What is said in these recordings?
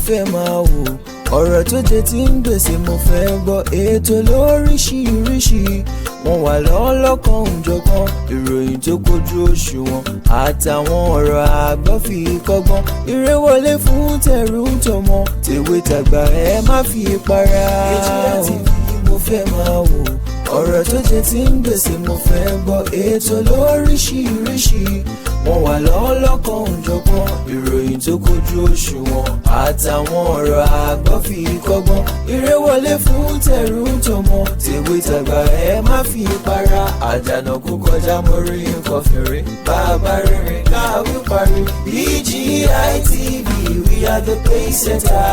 fẹ́ máa wò, ọ̀rọ̀ tó jẹ tí ń gbèsè mo fẹ́ gbọ́, ètò lóríṣiríṣi wọ́n wà lọ́lọ́kan òjọ̀kan, ìròyìn tó kojú òṣùwọ̀n àtàwọn ọ̀rọ̀ àgbọ́ fi kọ́gbọ́n, eré wọlé fún tẹ̀rù tọmọ tèwe tàgbà ẹ má fi para. AGI TV mo fẹ́ máa wò, ọ̀rọ̀ tó jẹ tí ń gbèsè mo fẹ́ gbọ́, ètò lóríṣiríṣi wọ́n wà lọ́lọ́kan òjọ̀kan, ìròyìn tó kojú òṣùwọ̀n àtàwọn ọ̀rọ̀ àgbọ́ fi kọ́gbọ́n, eré wọlé fún tẹ̀rù tọmọ tèwe tàgbà ẹ má fi para. Àjànàkú kọjá mo rí nǹkan fèrè, bàbá rere káwí parí. AGI TV, we are the pace setter.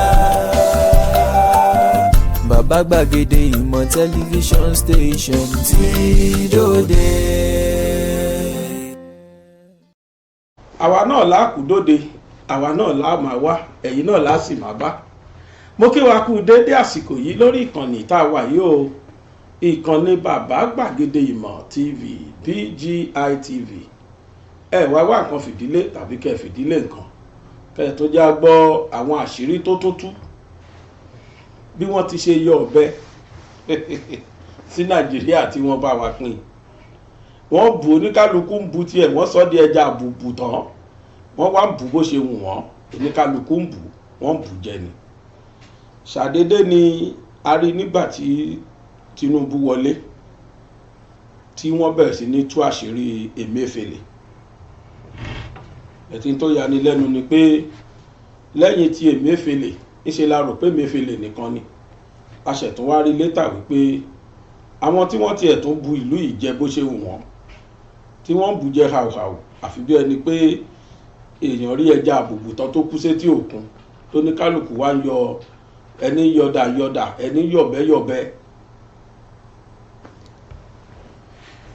Bàbá gbàgede ìmọ̀ tẹlifíṣọ̀n station tí dòde. àwa náà lákùúdóde, àwa náà lá máa wá, ẹ̀yin náà lá sì máa bá. Mo kí wa kú dédé àsìkò yìí lórí ìkànnì tá a wà yìí o, ìkànnì bàbá gbàgede ìmọ̀ TV, BGI TV. Ẹ wá nǹkan fìdílé tàbí kẹ́ fìdílé nǹkan, kẹ́ tó já gbọ́ àwọn àṣírí tó tó tú bí wọ́n ti ṣe yọ ọ̀bẹ sí Nàìjíríà tí wọ́n bá wa pín. Wọ́n bù oníkálukú ń bu tiẹ̀, wọ́n sọ di ẹja àbùbù tán, wọ́n wá ń bù bó ṣe wù wọ́n, oníkálukú ń bù, wọ́n ń bù jẹ ni. Ṣàdédé ni a rí nígbà tí Tinubu wọlé tí wọ́n bẹ̀rẹ̀ sí ní tú àṣírí Emefiele. Ẹ̀tí tó yani lẹ́nu ni pé lẹ́yìn tí Emefiele ìṣe la rò pé Emefiele nìkan ni, a ṣẹ̀tún wá rí létà wípé àwọn tí wọ́n tiẹ̀ tún bu ìlú yìí jẹ bó ṣe wù wọ́n, tí wọ́n bù jẹ hàùhàù àfi bí ẹni pé èèyàn rí ẹja àbùbù tán tó kú sétí òkun, tó ní kálukú wá ń yọ ẹni yọ̀dà ẹni yọ̀bẹ́yọ̀bẹ́.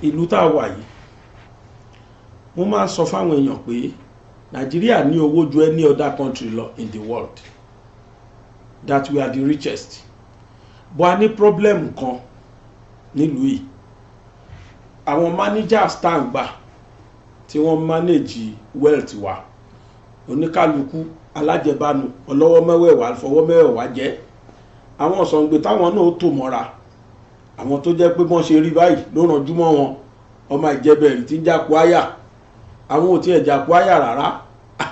Ìlú tá a wà yìí, mo máa ń sọ fáwọn èèyàn pé Nàìjíríà ní owó ju any other country lọ in the world, that we are the richest. But a ní problem kan nílùú yìí, àwọn managers tá à ń gbà tí wọ́n manage wealth wa, oníkálukú alájẹbánu ọlọ́wọ́ mẹ́wẹ̀ẹ̀wá fọwọ́ mẹ́wẹ̀ẹ̀wá jẹ́, àwọn ọ̀sọ̀ǹgbè táwọn náà tó mọ́ra, àwọn tó jẹ́ pé wọ́n ṣe rí báyìí ló rànjú mọ́ wọn, ọmọ ìjẹbẹ̀rì tí ń jákú àyà, àwọn ò tí ẹ̀ jákú àyà rárá,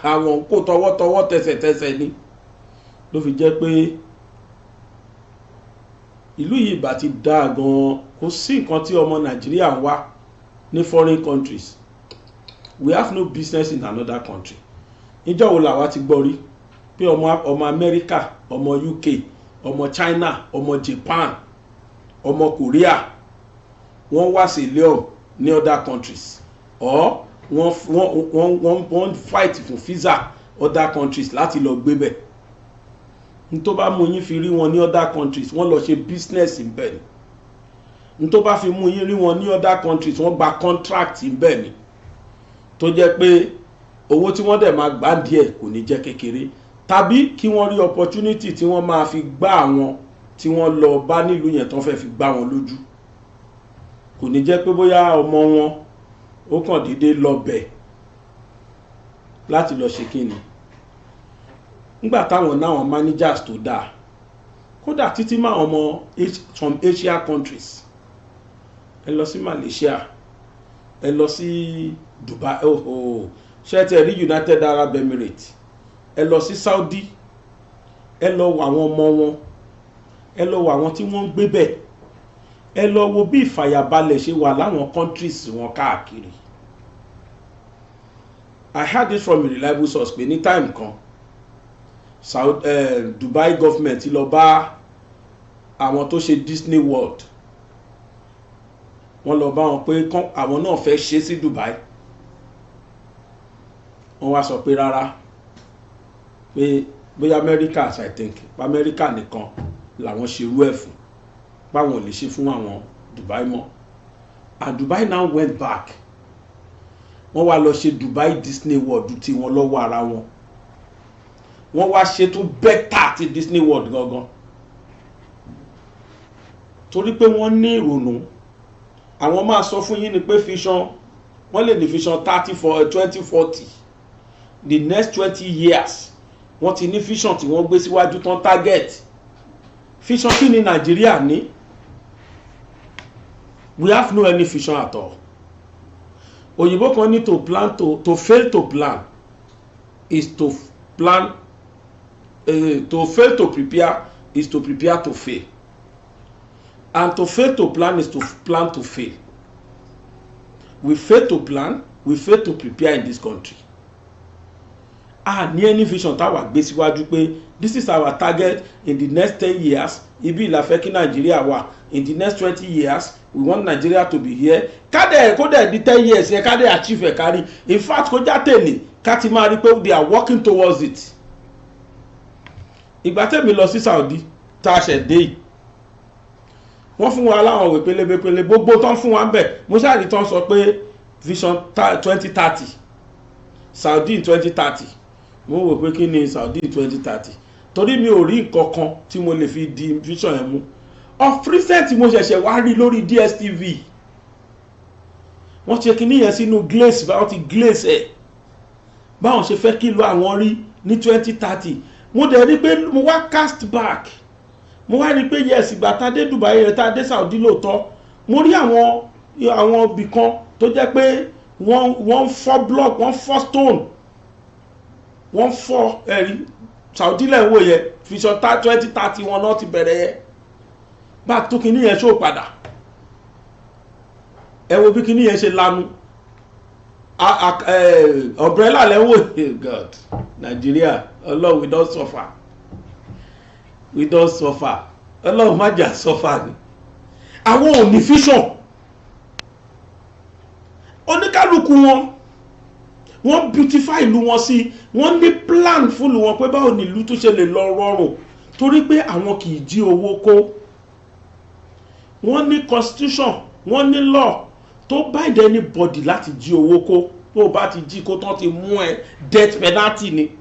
àwọn kó tọwọ́tọwọ́ tẹsẹ̀tẹsẹ̀ ni. Ló fi jẹ́ pé ìlú yìí bá ti dáa gan-an, kò sí nǹkan tí ọmọ Nàìjíríà ń wá ní foreign countries. We have no business in another country. Níjọ́ wo làwa ti gbọ́ rí pé ọmọ Amẹ́ríkà, ọmọ UK, ọmọ China, ọmọ Japan, ọmọ Korea wọ́n wá sí leon ní other countries, or wọ́n fight fún visa other countries láti lọ gbé bẹ̀. N tó bá mú yín fi rí wọn ní other countries, wọ́n lọ ṣe business ń bẹ̀ ni. N tó bá fi mú yín rí wọn ní other countries, wọ́n gba contract ń bẹ̀ ni, tó jẹ́ pé owó tí wọ́n dẹ̀ máa gbà díẹ̀ kò ní jẹ́ kékeré, tàbí kí wọ́n rí opportunity tí wọ́n máa fi gbá àwọn tí wọ́n lọ bá nílùú yẹn tán fẹ́ fi gbá wọn lójú. Kò ní jẹ́ pé bóyá ọmọ wọn ó kàn dédé lọ bẹ̀ láti lọ ṣe kíni. Nígbà táwọn náwọn managers tó dáa, kódà títí máa ọmọ from Asia countries, ẹ lọ sí Malaysia, ẹ lọ sí Dubai, ṣé ti rí United Arab Emirates, ẹ lọ sí Saudi, ẹ lọ wo àwọn ọmọ wọn, ẹ lọ wo àwọn tí wọ́n ń gbé bẹ̀, ẹ lọ wo bí ìfàyàbalẹ̀ ṣe wà láwọn countries wọn káàkiri. I heard this from a reliable source pé ní time kan Dubai government lọ bá àwọn tó ṣe Disney World, wọ́n lọ bá wọn pé àwọn náà fẹ́ ṣe sí Dubai. Wọ́n wá sọ pé rárá, pé bóyá America, I think America nìkan làwọn ṣe irú ẹ̀ fún, báwọn ò lè ṣe fún àwọn Dubai mọ́. And Dubai now went back, wọ́n wá lọ ṣe Dubai Disney World tí wọ́n lọ́wọ́ ara wọn, wọ́n wá ṣe tó bẹ́tà ti Disney World gangan, torí pé wọ́n ní ìrònú. Àwọn máa sọ fún yín ni pé vision, wọ́n lè ní vision 2040, the next 20 years wọ́n ti ní vision tí wọ́n gbé síwájú tán target. Vision kí ni Nàìjíríà ní? We have no any vision at all. Òyìnbó kan ní to plan to fail to plan is to plan to fail to prepare is to prepare to fail, and to fail to plan is to plan to fail. We fail to plan, we fail to prepare in this country. Ní any vision táwa gbé síwájú pé this is our target in the next 10 years, ibi la fẹ́ kí Nigeria wà, in the next 20 years we want Nigeria to be here. Kódẹ̀ di 10 years yẹn kádẹ̀ achieve ẹ̀ kárí. In fact kó já tèlè ká ti máa rí pé they are working towards it. Ìgbà tèmi lọ sí Saudi tá a ṣẹ̀ dé yìí, wọ́n fún wa láwọn òwe pélébépélé gbogbo tán fún wa ń bẹ̀. Mo ṣáàrí tán sọ pé vision 2030 Saudi in 2030. Mo wò pé kí ni Saudi 2030 torí mi ò rí nǹkan kan tí mo lè fi di vision yẹn mú. Of recent mo ṣẹ̀ṣẹ̀ wá rí lórí DSTV wọ́n ṣe kíní yẹn sínú glace báwọn ti glace ẹ̀ báwọn ṣe fẹ́ kí lo àwọn rí ní 2030. Mo dẹ̀ rí pé mo wá cast back, mo wá rí pé yes ìgbà tá dé Dubai rẹ̀ tá dé Saudi lóòótọ́ mo rí àwọn ibì kan tó jẹ́ pé wọ́n fọ́ block, wọ́n fọ́ stone, wọ́n fọ́ ẹ̀rí Saudi lẹ́wọ̀ yẹ vision 2030 wọn náà ti bẹ̀rẹ̀ yẹ bá tó kíní yẹn ṣó padà. Ẹ wo bí kíní yẹn ṣe lanu umbrella lẹ́wọ̀. God, Nigeria, Allah, we don suffer, we don suffer. Allah má jà suffer ni. Àwọn ò ní vision, oníkálukú wọ́n beautify ìlú wọn sí, wọ́n ní plan fún ìlú wọn pé báwo ni ìlú tó ṣe lè lọ rọrùn torí pé àwọn kì í jí owó kó. Wọ́n ní constitution, wọ́n ní law tó bind anybody láti jí owó kó. Tó bá ti jí kó tán ti mú ẹ death penalty ni.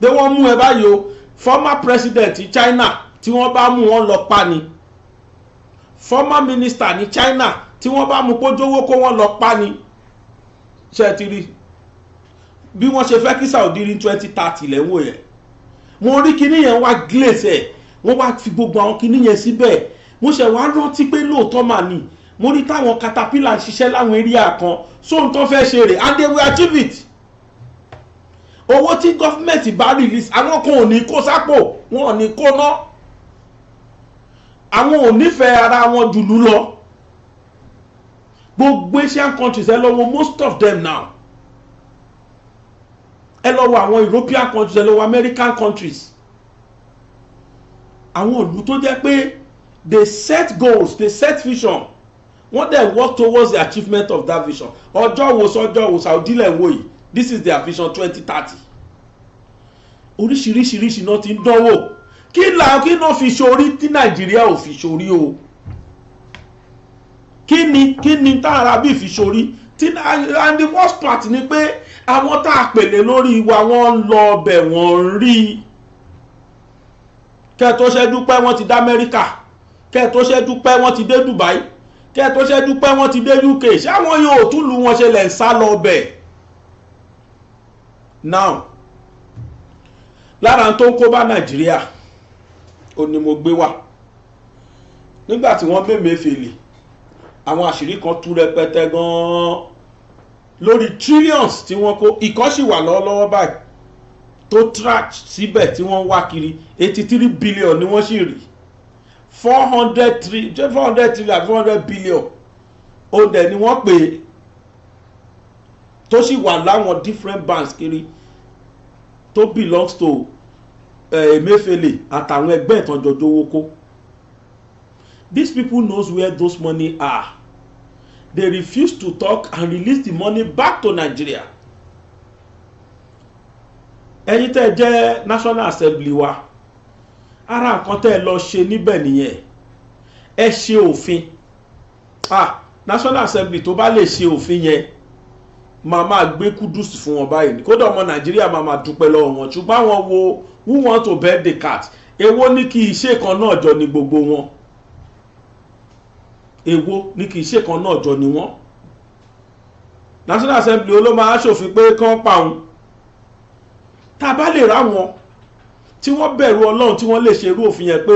Pé wọ́n mú ẹ báyìí o, former president China tí wọ́n bá mú wọn lọ pa ni. Former minister ní China tí wọ́n bá mú pójówó kó wọ́n lọ pa ni. Ṣé ti rí bí wọ́n ṣe fẹ́ kí Saudi rí 2030 lẹ́wọ̀ yẹn? Mo rí kíní yẹn wá glace ẹ̀, wọ́n wá fi gbogbo àwọn kíní yẹn síbẹ̀. Mo ṣe wá rántí pé lóòótọ́ mà ní mo rí táwọn caterpillar ṣiṣẹ́ láwọn area kan sóhun tó fẹ́ ṣe rè and they will achieve it. Owó tí gọ́fìmẹ̀ntì bá release àwọn kan ò ní kó sápò, wọn ò ní kó ná, àwọn ò nífẹ̀ẹ́ ara wọn jùlú lọ. Gbogbo Asian countries ẹ lọ wo most of them now, ẹ lọ wo àwọn European countries, ẹ lọ wo American countries, àwọn ìlú tó jẹ́ pé they set goals, they set vision, wọ́n dẹ̀ work towards the achievement of that vision. Ọjọ́ wo Saudi lẹ̀ wò yìí, this is their vision 2030. Oríṣiríṣiríṣi náà ti ń dánwò. Kí náà fi ṣorí tí Nàìjíríà ò fi ṣorí o? Kí ni tá Arabi fi ṣorí? And the worst part ni pé àwọn tá a pèlè lórí wa wọ́n lọ ọbẹ̀ wọ́n rí. Kẹ́ tó ṣe dúpẹ́ wọ́n ti dé Amẹ́ríkà, kẹ́ tó ṣe dúpẹ́ wọ́n ti dé Dubai, kẹ́ tó ṣe dúpẹ́ wọ́n ti dé UK. Ṣé àwọn yóò tún lu wọn ṣe lẹ̀ ń sá lọ ọbẹ̀? Now lára tó ń kó bá Nàìjíríà ó ní mo gbé wá. Nígbà tí wọ́n mẹ́mẹ́ fèlè, àwọn àṣírí kan tú rẹpẹtẹ gan-an lórí trillions tí wọ́n kó. Ìkan sì wà lọ́wọ́lọ́wọ́ báyìí tó track síbẹ̀ tí wọ́n wá kiri 83 billion ni wọ́n sì rí. 400 billion ó dẹ̀ ni wọ́n pè tó sì wà láwọn different banks kiri tó belongs to Emefiele àtàwọn ẹgbẹ́ ìtànjọ́jọ́ owó kó. These people knows where those money are. They refuse to talk and release the money back to Nigeria. Ẹ̀yin tẹ́ jẹ́ National Assembly wa, ara nǹkan tẹ́ lọ ṣe níbẹ̀ nìyẹn. Ẹ ṣe òfin. National Assembly tó bá lè ṣe òfin yẹn máa gbé kúdùsì fún wọn báyìí. Kódà ọmọ Nàìjíríà máa dúpẹ́ lọ́wọ́ wọn. Ṣùgbọ́n àwọn wo who want to bet the cat? Èwo ní kí iṣẹ́ kan náà jọ ní gbogbo wọn? Èwo ní kí iṣẹ́ kan náà jọ ní wọn? National Assembly ló máa ṣòfin pé kán pa òun. tá a bá lè rá wọn tí wọ́n bẹ̀rù ọlọ́run tí wọ́n lè ṣe irú òfin yẹn pé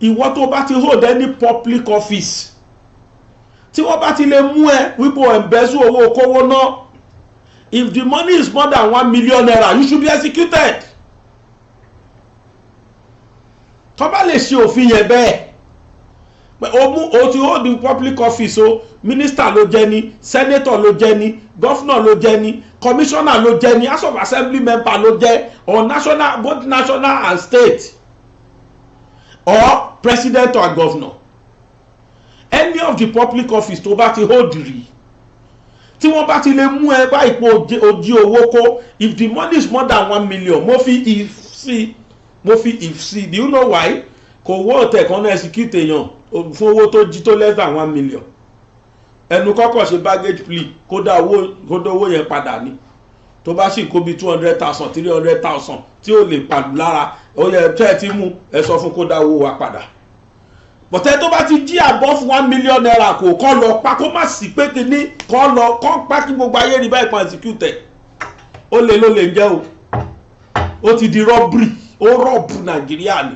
ìwọ tó bá ti hold any public office tí wọ́n bá ti lè mú ẹ wípé ẹ̀ǹbẹ́sù owó kówó náà, if the money is more than 1 million naira you should be executed. tó bá lè ṣe òfin yẹn bẹ́ẹ̀ pé o ti hold the public office o, minister ló jẹ́ ni, senator ló jẹ́ ni, governor ló jẹ́ ni, commissioner ló jẹ́ ni, house of assembly member ló jẹ́, or national, both national and state, or president or governor, any of the public office tó bá ti hold rí tí wọ́n bá ti lè mú ẹ bá ipò ojí owó kó, if the money is more than 1 million mo fi if see do you know why? kò wọ́ ọ̀tẹ̀ kan náà execute èèyàn fún owó tó jí tó less than 1 million. ẹnu kọ́kọ́ ṣe baggage plea kó dá owó yẹn padà ní, tó bá sì kó bí 200,000 300,000 tí ó lè pàdù lára ó yẹ tẹ́ ẹ ti mú ẹ sọ fún kó dá owó wa padà. bọ̀tẹ́ tó bá ti jí above 1 million naira kò kọ́ lọ pa, kó má sì pé kíní kọ́ pa kí gbogbo ayé rí báyìí kan execute. ó lè ló lè jẹ́ o, ó ti di robbery, ó rọ́ọ̀bù nàìjíríà ni.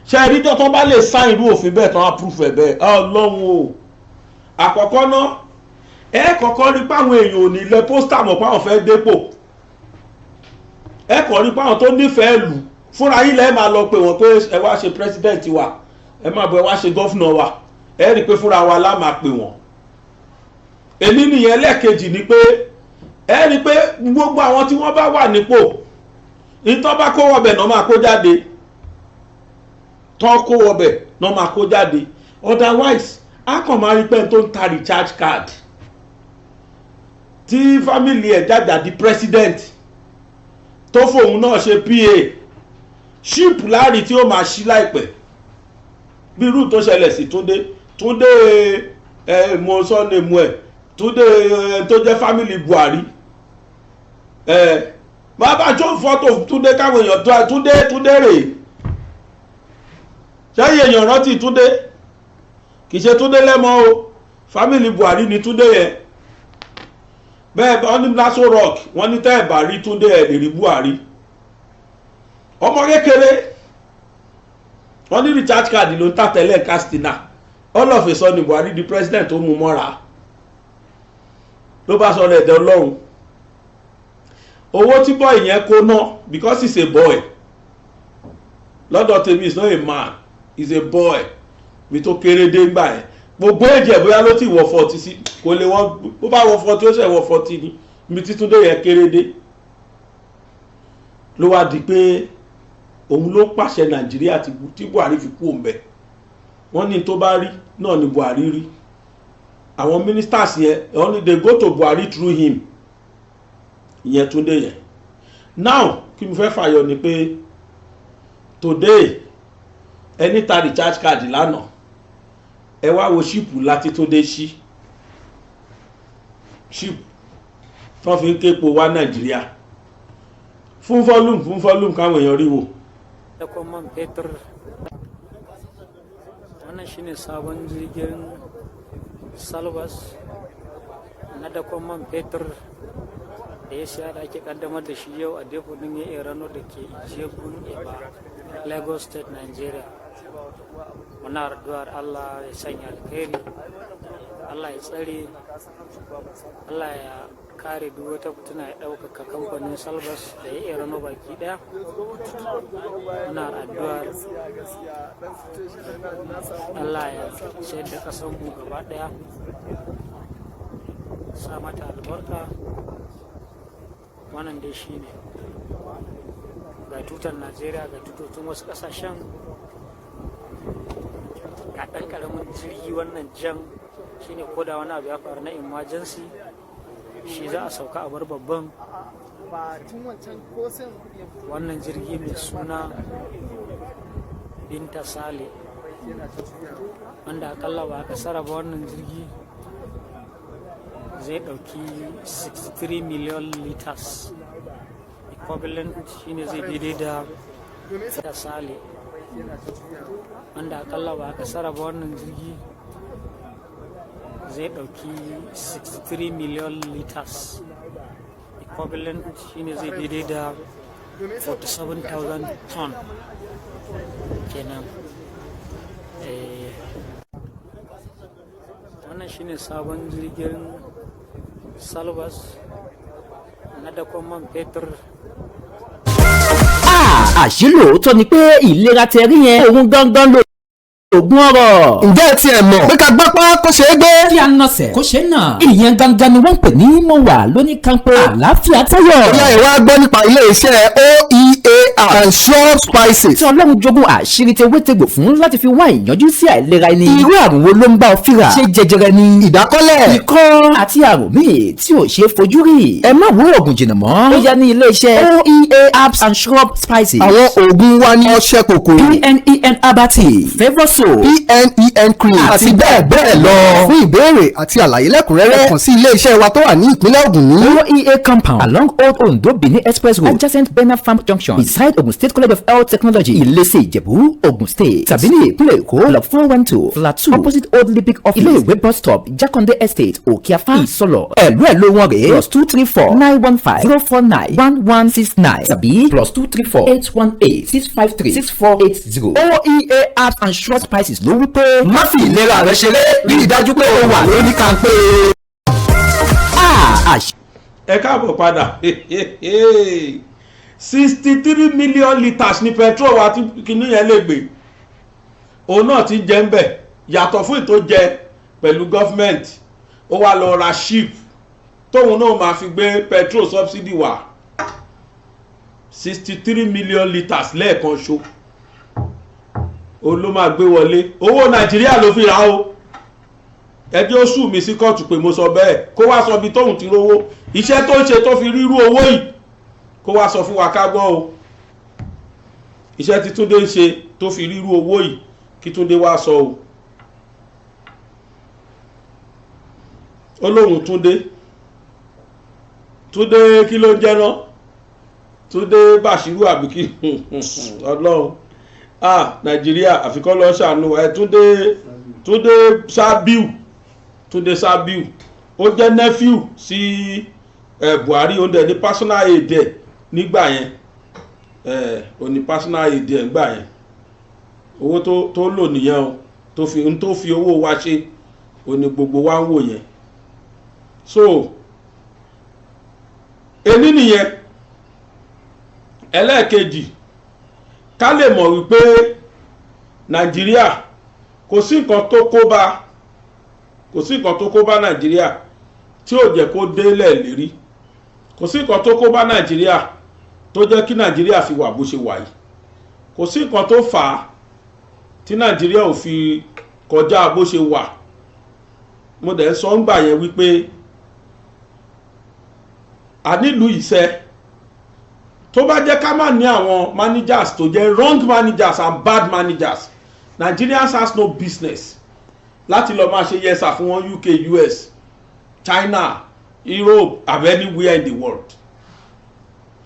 ṣe ìríjọ́ tó bá lè sign irú òfin bẹ́ẹ̀ tán approve ẹ̀ bẹ́ẹ̀ ọlọ́run o. àkọ́kọ́ náà ẹ kọ́kọ́ rí páwọn èèyàn ò ní ilẹ̀ pósítà mọ̀ páwọn fẹ́ dépò, ẹ kọ́ rí páwọn tó nífẹ̀ẹ́ lù fúnra yín lẹ́ẹ̀ máa lọ pé wọ́n pé ẹ wá ṣe president wa, ẹ máa bọ̀ ẹ wá ṣe governor wa, ẹ rí pé fúnra wa lá máa pè wọ́n. èmi nìyẹn lẹ́ẹ̀kejì ni pé ẹ rí pé gbogbo àwọn tí wọ́n bá wà nípò ìtọ́ bá kó wọbẹ̀ náà máa kó jáde, tọ́ kó wọbẹ̀ náà máa kó jáde, otherwise a kàn máa rí pé tó ń ta recharge card tí family ẹ̀ jàjà di president tó fòun náà ṣe pa ship láàrí tí ó máa ṣí láìpẹ́ bí irú tó ṣẹlẹ̀ sí Túndé mo sọ ní mu ẹ̀ Túndé tó jẹ́ family Buhari bàbá tó fọ́tò Túndé káwọn èèyàn tó Túndé rèé ṣáyé èèyàn rántí Túndé kì í ṣe Túndé lẹ́mọ́ o, family Buhari ni Túndé yẹn. bẹ́ẹ̀ wọ́n ní Naso Rock wọ́n ní tẹ́ ẹ̀ bá rí Túndé ẹ̀ lè rí Buhari. ọmọ kékeré wọ́n ní recharge card ló ń tà tẹ́lẹ̀ Katsina, all of a sudden Buhari di president tó mú mọ́ra ló bá sọ ẹ̀dẹ̀ ọlọ́run. owó tí boy yẹn kó ná because he's a boy, lọ́dọ̀ tèmi is not a man, he's a boy bí tó kéré dé gbà ẹ̀ gbogbo ẹ̀jẹ̀ bóyá ló ti wọ 40 sí kò lè wọ́n bó bá wọ 40 ó ṣe wọ 40 ní ibi tí Túndé yẹn kéré dé. ló wá di pé òun ló pàṣẹ Nàìjíríà tí Buhari fi kú òǹbẹ, wọ́n ní tó bá rí náà ni Buhari rí. àwọn ministers yẹn only they go to Buhari through him, ìyẹn Túndé yẹn. now kí mo fẹ́ fàyọ ni pé today ẹni ta recharge card lánàá ẹ wá wo ṣíìpù láti Túndé ṣí ṣíìpù tó fi ń képo wá Nàìjíríà fún volume káwọn èèyàn rí wò. man fetur wannan shine sabon jirgin salvas na dakon man fetur da ya siya da ake kaddamar da shi yau a depo din ya rano da ke Ijegun Eba, Lagos State, Nigeria. muna addu'ar Allah ya sanya alkhairi, Allah ya tsare, Allah ya kare duk wata fitina, ya ɗaukaka kamfanin salvas da ya iya rano baki ɗaya. Muna addu'ar Allah ya sayar da ƙasarmu gaba ɗaya, sa mata albarka. Wannan dai shi ne ga tutar Najeriya, ga tutocin wasu ƙasashen, ga ɗan ƙaramin jirgi wannan jan shine ko da wani abu ya faru na emergency shi za a sauka a bar babban. Wannan jirgi mai suna Binta Sale, wanda akalla ba a kasara ba, wannan jirgi zai ɗauki 63 million liters equivalent, shine zai daidai da Binta Sale, wanda akalla ba a kasara ba, wannan jirgi zai ɗauki 63 million liters equivalent, shine zai daidai da 47,000 ton kenan. Wannan shine sabon jirgin salvas na dakon man fetur. Àṣé lóòótọ́ ni pé ìlera tẹ̀rí yẹn òun gangan ló ògùn ọ̀rọ̀. Ǹjẹ́ ẹ tiẹ̀ mọ̀ pé ká gbọ́ pé kó ṣe é gbé? Kí a nọ̀sẹ̀ kó ṣe náà. Ìyẹn gangan ni wọ́n ń pè ní mo wà lóní kánpé àlàáfíà táyọ̀. Ìyá ìwà gbọ́ nípa ilé iṣẹ́ OEA and Sure Spices. Tí Ọlọ́run jogún àṣírí te wétegbò fún láti fi wá ìyanjú sí àìlera ẹni. Irú àrùn wo ló ń bá ọ fíra? Ṣé jẹjẹrẹ ni? Ìdákọ́lẹ̀. Ikọ́ àti àrùn míì tí ò ṣeé fojú rí. Ẹ má wúrò ògùn jìnnà mọ́. Ó yá ní ilé iṣẹ́ OEA Herbs and Shrub Spices. Àwọn oògùn wa ní ọṣẹ kòkòrò. PNEN Herbal Tea, Favour Soap, PNEN cream àti bẹ́ẹ̀ bẹ́ẹ̀ lọ. Fún ìbéèrè àti àlàyé lẹ́kùnrẹ́rẹ́ kàn sí ilé iṣẹ́ wa tó wà ní ìpínlẹ̀ Ògùn ní OEA compound along Old Ondo Benin Express Road adjacent Bena Farm Junction beside Ogun State College of Health Technology Ilese Ìjẹ̀bú, Ogun State. Tàbí ní ìpínlẹ̀ Èkó block 412 flat 2 opposite Old Olympic office ilé ìwé bus stop Jakonde Estate Òkèàfà Ìsọlọ̀. Ẹ̀lú wọn rèé +234 915 049 1169 tàbí +234 818 653 6480. OEA Herbs and Shrub Spices ló wí pé má fi ìlera rẹ ṣeré, rí i dájú pé o wà lóní kánpé. Ẹ káàbọ̀ padà 63 million litres ní petrol wa tí kìíní yẹn lè gbé. Òun náà ti jẹ́ ń bẹ̀ yàtọ̀ fún ìtó jẹ pẹ̀lú gọ́fìmẹ̀ntì. Ó wá lọ ra ship tóun náà máa fi gbé petrol subsidy wá 63 million litres lẹ́ẹ̀kan ṣo. Òun ló máa gbé wọlé. Owó Nàìjíríà ló fi rà o. Ẹjọ́ ó sù mí sí kóòtù pé mo sọ bẹ́ẹ̀ kó wá sọ bí tóun ti rówó iṣẹ́ tó ń ṣe tó fi rírú owó yìí kó wá sọ fún wa ká gbọ́ o. Iṣẹ́ tí Túndé ń ṣe tó fi rírú owó yìí kí Túndé wá sọ o. Ó lóhùn Túndé kí ló ń jẹ́ náà Túndé Bàṣírù àbí kí Ọlọ́run Nàìjíríà àfikọ́ lọ ṣàánú ẹ Túndé Sabiu ó jẹ́ nephew sí Buhari ó dẹ̀ ní personal aid ẹ̀ nígbà yẹn ó ní personal aid ẹ̀ nígbà yẹn owó tó lò nìyẹn o tó fi owó wa ṣe ó ní gbogbo wa ń wò yẹn. So èní nìyẹn. Ẹlẹ́ẹ̀kejì ká lè mọ̀ wípé Nàìjíríà kò sí nǹkan tó kó bá Nàìjíríà tí ò jẹ́ kó délẹ̀ lérí. Kò sí nǹkan tó kó bá Nàìjíríà tó jẹ́ kí Nàìjíríà fi wà bó ṣe wà yìí. Kò sí nǹkan tó fà á tí Nàìjíríà ò fi kọjá bó ṣe wà. Mo dẹ̀ sọ ń gbà yẹn wípé a nílùú ìṣẹ́ tó bá jẹ́ ká má ní àwọn managers tó jẹ́ wrong managers and bad managers, Nigerians has no business láti lọ máa ṣe yẹsà fún wọn UK, US, China, Europe and anywhere in the world.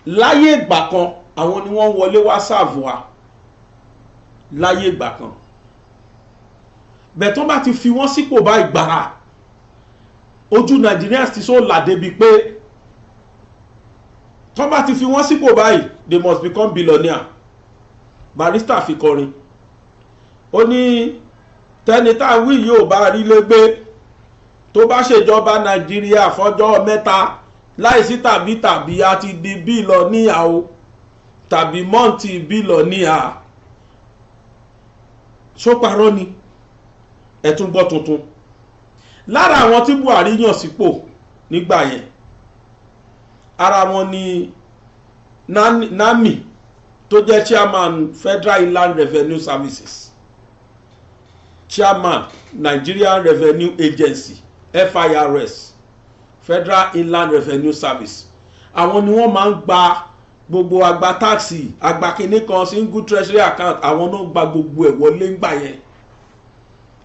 Láyé ìgbà kan àwọn ni wọ́n wọlé wá sáàfù wa láyé ìgbà kan. Bẹ́ẹ̀ tó bá ti fi wọ́n sípò bá ìgbàrà ojú Nigerians ti so là débi pé tó bá ti fi wọ́n sípò báyìí they must become billionaire. Barrister fi kọrin ó ní tẹni tá wí yóò bá rí légbé tó bá ṣèjọba Nàìjíríà fọjọ́ mẹ́ta láìsí tàbí a ti di bílíọ̀níà o tàbí mọ́ǹtì bílíọ̀níà. Ṣó parọ́ ni ẹ tún gbọ́ tuntun. Lára àwọn tí Buhari yàn sípò nígbà yẹn ara wọn ni Nami tó jẹ́ chairman Federal Inland Revenue Services, chairman Nigerian Revenue Agency FIRS, Federal Inland Revenue Service. Àwọn ni wọ́n máa ń gba gbogbo àgbà táàsì àgbà kìíní kan single treasury account àwọn náà gba gbogbo ẹ̀ wọlé ńgbà yẹn.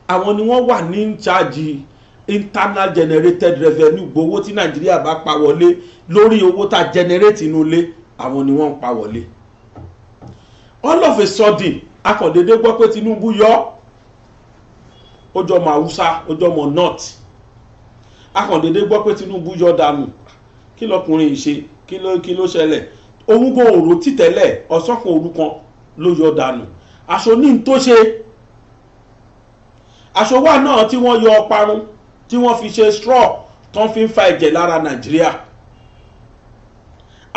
Àwọn ni wọ́n wà ní charge internal generated revenue gbowó tí Nàìjíríà bá pa wọlé lórí owó tá generate inú ilé àwọn ni wọ́n ń pa wọlé. All of a sudden akọ̀dédé gbọ́ pé Tinubu yọ ó jọ mọ Haúsá ó jọ mọ North. Akọ̀dédé gbọ́ pé Tinubu yọ dànù kí lọkùnrin yìí ṣe kí ló ṣẹlẹ̀ òun gan òrò títẹ́lẹ̀ ọ̀sọ́kan orúkan ló yọ dànù. Aṣọ ní tó ṣe, aṣọ wà náà tí wọ́n yọ ọparun tí wọ́n fi ṣe straw tán fi ń fa ẹ̀jẹ̀ lára Nàìjíríà.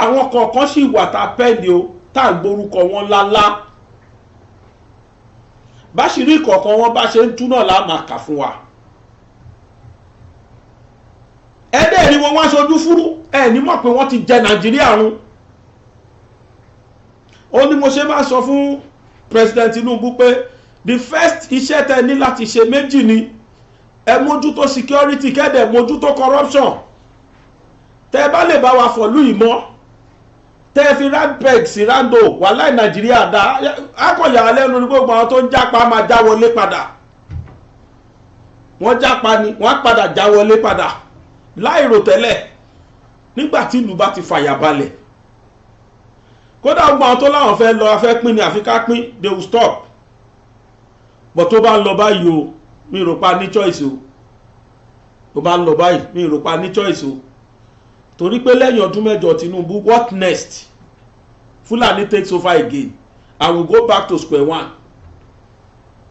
Àwọn kọ̀ọ̀kan sì wà tá pẹ́ẹ́lì o tá à ń gborúkọ wọn lálá. Báṣìírí kọ̀ọ̀kan wọn bá ṣe ń tú náà lá máa kà fún wa. Ẹ̀dẹ̀ ni wọ́n wá ṣojú fúrú ẹ̀ ní mọ̀ pé wọ́n ti jẹ Nàìjíríà run. Ó ní mo ṣe máa sọ fún President Tinubu pé the first iṣẹ́ tẹ́ ní láti ṣe méjì ni ẹ mójútó security kẹ́dẹ̀ mójútó corruption. Tẹ́ bá lè bá wa fọ̀lú ìmọ̀ tẹ́ fi randpeg sí rando wàláì Nàìjíríà dá akọ̀yà lẹ́nu ní gbogbo àwọn tó ń jápa máa já wọlé padà. Wọ́n jápa ni wọ́n padà já wọlé padà láìrò tẹ́lẹ̀ nígbà tí ìlú bá ti fàyà balẹ̀. Kódà gbogbo àwọn tó láwọn fẹ́ lọ afẹ́ pín ní àfikà pín they will stop. But tó bá ń lọ báyìí o mi rò pa ní choice o. Tó bá ń lọ báyìí mi rò pa ní choice o. Torí pé lẹ́yìn ọdún mẹ́jọ Tinubu what next? Fulani takes over again and we go back to square one.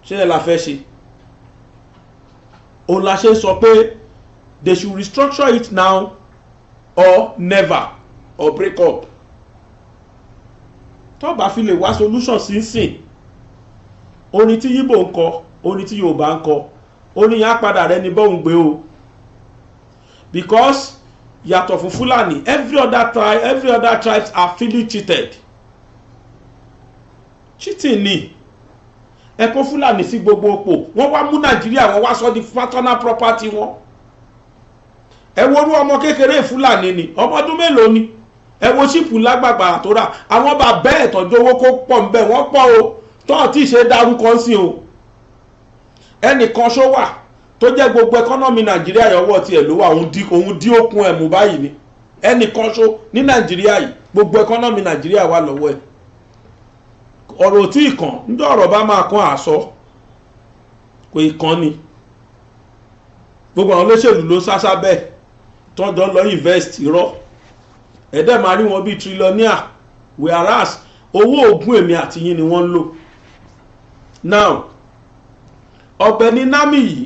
Ṣé ẹ la fẹ́ ṣe? Òun la ṣe sọ pé they should restructure it now or never or break up. Tó bá fi lè wá solution sínsìn orin tí Yíbò ń kọ orin tí Yorùbá ń kọ orin yẹn á padà rẹ ní bọ́hùn gbé o. Because yàtọ̀ fún Fulani every other tribes are feeling cheated. Cheating ni ẹ̀kọ́ Fulani sí gbogbo òpó wọ́n wá mú Nàìjíríà wọ́n wá sọ di personal property wọn. Ẹ worú ọmọ kékeré Fulani ni ọmọ ọdún mélòó ni ẹ wo ṣípù lágbàgbà tó rà àwọn bàbá ẹ̀ tọ́jú owó kó pọ̀ ń bẹ̀ wọ́n pọ̀ o tó tí ṣe dárúkọ sí o. Ẹnìkan ṣó wà tó jẹ́ gbogbo ẹkọ́nọ́mì Nàìjíríà yọwọ́ tiẹ̀ ló wà òun dí okun ẹ̀ mú báyìí ni ẹnìkan ṣó ní Nàìjíríà yìí gbogbo ẹkọ́nọ́mì Nàìjíríà wà lọ́wọ́ ẹ̀. Ọ̀rọ̀ tí ìkàn níjọ́ ọ̀rọ̀ bá máa kàn àsọ kò ìkàn ni gbogbo àwọn olóṣèlú ló sásá bẹ́ẹ̀ tọ́jọ́ lọ invest irọ́ ẹ̀dẹ̀ máa rí wọn bíi trillionaire whereas owó ògùn èmi àti yín ni wọ́n ń lò. Now Ọ̀gbẹ́ni Nami yìí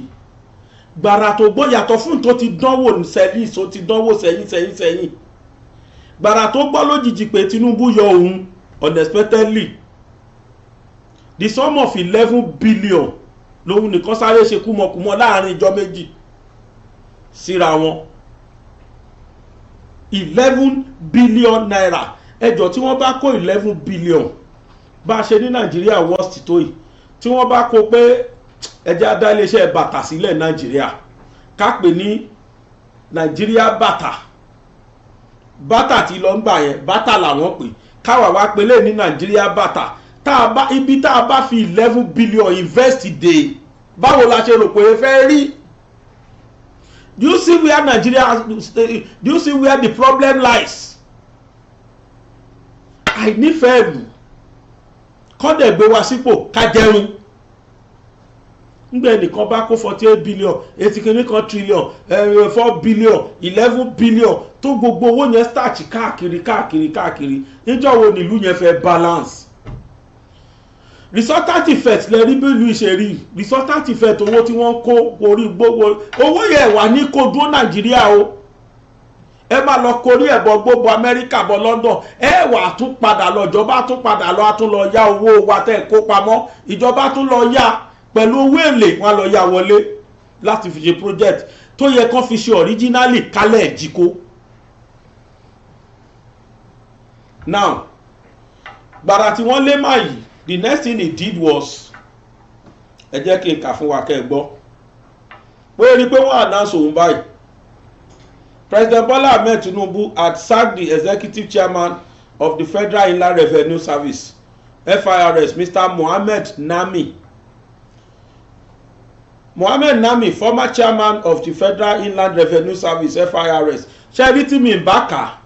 gbàrà tó gbọ́ yàtọ̀ fún tó ti dánwò sẹ́yìn tó ti dánwò sẹ́yìn gbàrà tó gbọ́ lójijì pé Tinubu yọ òun unexpectedly the sum of 11 billion lòun nìkan sáré ṣe kúmọkùmọ láàrin ìjọ méjì síra wọn 11 billion naira ẹjọ́ tí wọ́n bá kó 11 billion bá a ṣe ní Nàìjíríà worst tó yìí tí wọ́n bá kó pé ẹjẹ́ adá iléeṣẹ́ bàtà sílẹ̀ Nàìjíríà ká pè ní Nàìjíríà bàtà tí lọ ń gbà yẹn bàtà làwọn pè káwà wá pélé ní Nàìjíríà bàtà ibi tá a bá fi 11 billion invest dé báwo la ṣe rò pé fẹ́ rí. Do you see where the problem lies? Àìnífẹ̀ẹ́ ìlú kọ́dẹ̀ gbé wa sípò ká jẹun ngbẹ nìkan bá kó 48 billion 80 kan trillion 4 billion 11 billion tó gbogbo owó yẹn starch káàkiri níjọ́ wo nílùú yẹn fẹ́ balance. Resultant effect lẹ rí bí ìlú ìṣèrí resultant effect owó tí wọ́n kó orí gbogbo owó yẹn wà ní kó dúró Nàìjíríà o ẹ máa lọ korí ẹ̀bọ gbogbo Amẹ́ríkà bọ London ẹ wà tún padà lọ ìjọba tún padà lọ tún lọ yá owó wa tẹ́ kó pamọ́ ìjọba tún lọ yá pẹ̀lú owó èlé wọn lọ yá wọlé láti fi ṣe project tó yẹ kán fi ṣe originally kálẹ̀ jíkó. Now gbàrà tí wọ́n lé máa yìí the next thing he did was ẹ jẹ́ kí n kà fún wa kẹ́ ẹ gbọ́ pé rí pé wọ́n announce òun báyìí. President Bola Ahmed Tinubu had sacked the executive chairman of the Federal Inland Revenue Service FIRS Mr. Mohammed Nami. Mohammed Nami, former chairman of the Federal Inland Revenue Service FIRS. Ṣé rí tí mi ń bá kà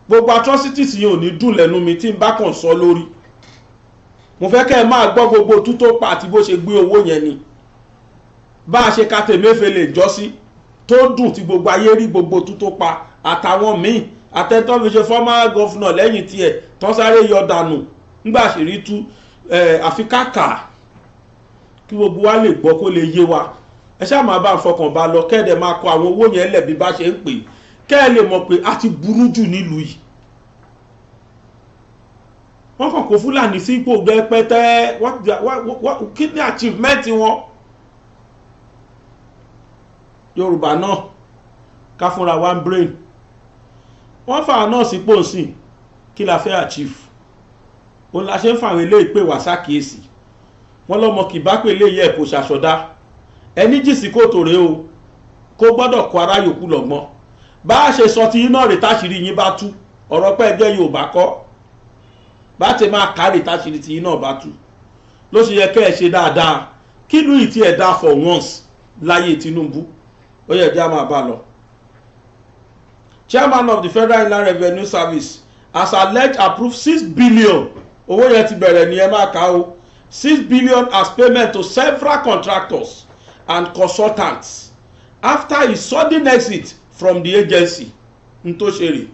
gbogbo atrocities yìí ò ní dùn lẹ́nu mi tí ń bá kàn sọ lórí. Mo fẹ́ kẹ́ ẹ máa gbọ́ gbogbo tútó pa àti bó ṣe gbé owó yẹn ni bá a ṣe ka Tèmẹ́fẹ́lẹ́ jọ́sí tó dùn tí gbogbo ayé rí gbogbo tútó pa àtàwọn míì àtẹ̀tọ́ fi ṣe former governor lẹ́yìn tiẹ̀ tán sáré yọ dànù nígbà àṣírí tú àfi káàkà kí gbogbo wa lè gbọ́ kó lè yé wa ẹ ṣáà máa bá ń fọkàn bá lọ kẹ́ẹ̀dẹ̀ máa kọ àwọn owó yẹn lẹ̀ bí bá ṣe ń pè kẹ́ẹ̀ lè mọ̀ pé a ti burú jù nílùú yìí wọ́n kàn kó Fúlàní sí ipò gbẹpẹtẹ kí ni achievement wọn Yorùbá náà ká fúnra one brain wọ́n fà náà sípò sí kí la fẹ́ achieve òun la ṣe ń fàwọn ilé ìpè wá sákìyèsí wọ́n lọ́mọ kì bá pè lè yẹ kó ṣàṣọdá ẹni jì sí kòtò rèé o kó gbọ́dọ̀ kó ara yòókù lọ́gbọ́n bá a ṣe sọ ti yín náà rè táṣìírí yín bá tú ọ̀rọ̀ pẹ́ ẹgbẹ́ Yorùbá kọ́ bá ti máa kárè táṣìírí ti yín náà bá tú ló ṣe yẹ kẹ́ ẹ ṣe dáadáa kí ìlú yìí ti ẹ̀ dá for once láyé Tinubu ó yẹ kí a máa bá lọ. Chairman of the Federal Inland Revenue Service has alleged approved 6 billion owó yẹn ti bẹ̀rẹ̀ ní ẹ máa kà ó 6 billion as payment to several contractors and consultants after his sudden exit from the agency n tó ṣe rè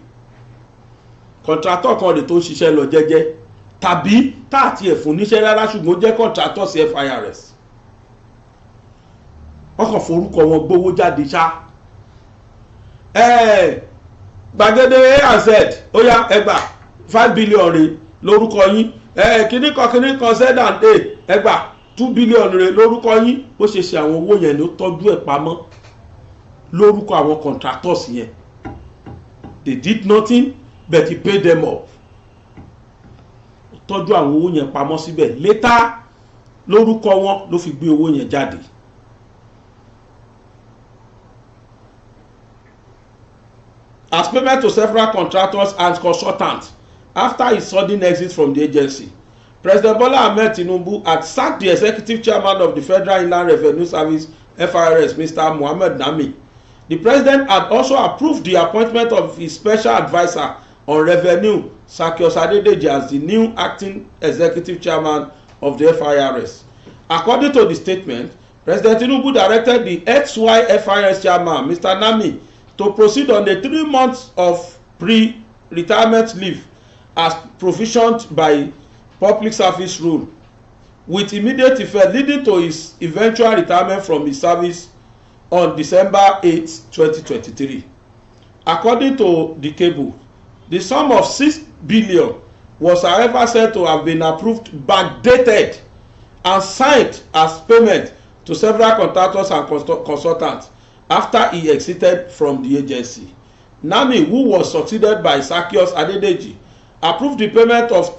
contractor kan rè tó ṣiṣẹ́ lọ jẹ́jẹ́ tàbí táàtì ẹ̀ fún níṣẹ́ rárá ṣùgbọ́n jẹ́ contractor sí FIRS wọ́n kàn forúkọ wọn gbówó jáde ṣá gbàgede AZ ó yá ẹgbà 5 billion rè lórúkọ yín kíní kan Z&A ẹgbà 2 billion rè lórúkọ yín bó ṣe ṣe àwọn owó yẹn ló tọ́jú ẹ̀ pamọ́ lórúkọ àwọn contractors yẹn they did nothing but he paid them off tọ́jú àwọn owó yẹn pamọ́ síbẹ̀ later lórúkọ wọn ló fi gbé owó yẹn jáde. As payment to several contractors and consultants after his sudden exit from the agency, President Bola Ahmed Tinubu had sacked the executive chairman of the Federal Inland Revenue Service FIRS, Mr. Mohammed Nami. The president had also approved the appointment of his special adviser on revenue, Sakios Adedeji, as the new acting executive chairman of the FIRS. According to the statement, President Tinubu directed the ex-FIRS chairman, Mr. Nami, to proceed on the 3 months of pre-retirement leave as provisioned by public service rule with immediate effect, leading to his eventual retirement from his service on December 8, 2023. According to the cable, the sum of 6 billion was however said to have been approved, backdated and signed as payment to several contractors and consultants after he exited from the agency. Nami, who was succeeded by Sakios Adedeji, approved the payment of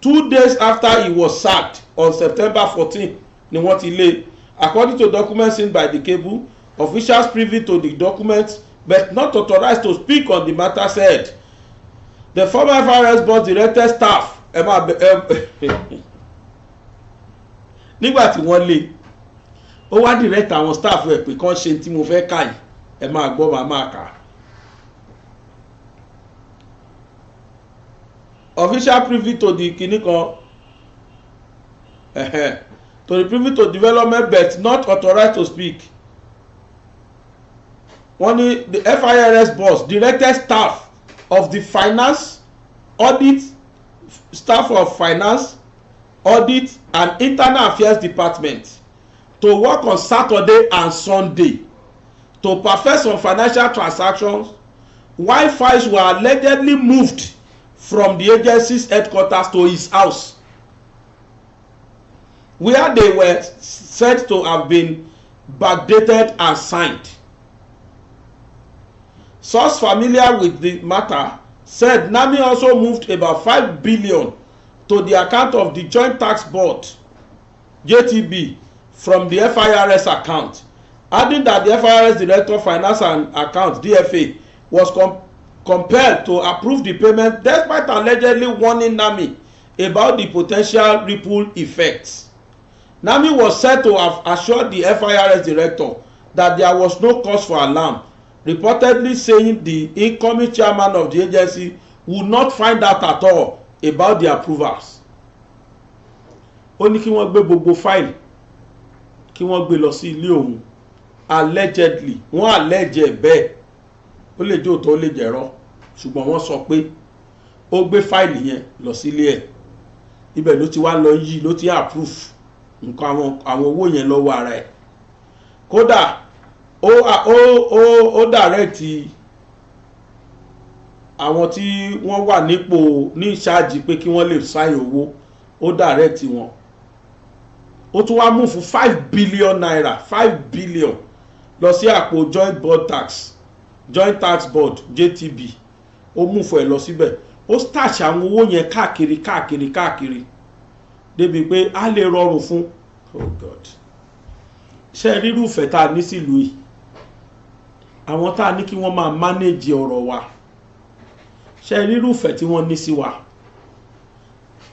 2 days after he was sacked on September 14 ni wọ́n ti lé. According to documents seen by the cable, officials privy to the documents but not authorized to speak on the matter said the former FIRS board directed staff nígbà tí wọ́n lé ó wá direct àwọn staff rẹ̀ pé kán ṣe tí mo fẹ́ kà yìí ẹ máa gbọ́ máa kà. Official privy to the kìíní kan to the privy to development but not authorized to speak. Wọ́n ní the FIRS boss directed staff of the finance audit, staff of finance audit and internal affairs department to work on Saturday and Sunday to perfect some financial transactions while files were allegedly moved from the agency's headquarters to his house where they were said to have been backdated and signed. Sources familiar with the matter said Nami also moved about 5 billion to the account of the Joint Tax Board JTB from the FIRS account, adding that the FIRS Director of Finance and Accounts DFA was compelled to approve the payment despite allegedly warning Nami about the potential ripple effects. Nami was said to have assured the FIRS Director that there was no cause for alarm, reportedly saying the incoming chairman of the agency would not find out at all about the approvals. Ó ní kí wọ́n gbé gbogbo fáìlì kí wọ́n gbé lọ sí ilé òun allegedly wọ́n allege bẹ́ẹ̀ ó lè jẹ́ òótọ́ ó lè jẹ́rọ́ ṣùgbọ́n wọ́n sọ pé ó gbé fáìlì yẹn lọ sílé ẹ̀ ibẹ̀ ló ti wá lọ yí ló ti approve nǹkan àwọn owó yẹn lọ́wọ́ ara ẹ̀ kódà ó direct àwọn tí wọ́n wà nípò ní ìṣáàjì pé kí wọ́n lè sáyìn owó ó direct wọn ó tún wá mú fún 5 billion naira 5 billion lọ sí àpò joint tax board JTB ó mú fún ẹ lọ síbẹ̀ ó stash àwọn owó yẹn káàkiri débi pé a lè rọrùn fún oh God ṣe rírúfẹ́ tá a ní sílùú yìí àwọn tá a ní kí wọ́n máa manage ọ̀rọ̀ wa ṣe rírúfẹ́ tí wọ́n ní sí wa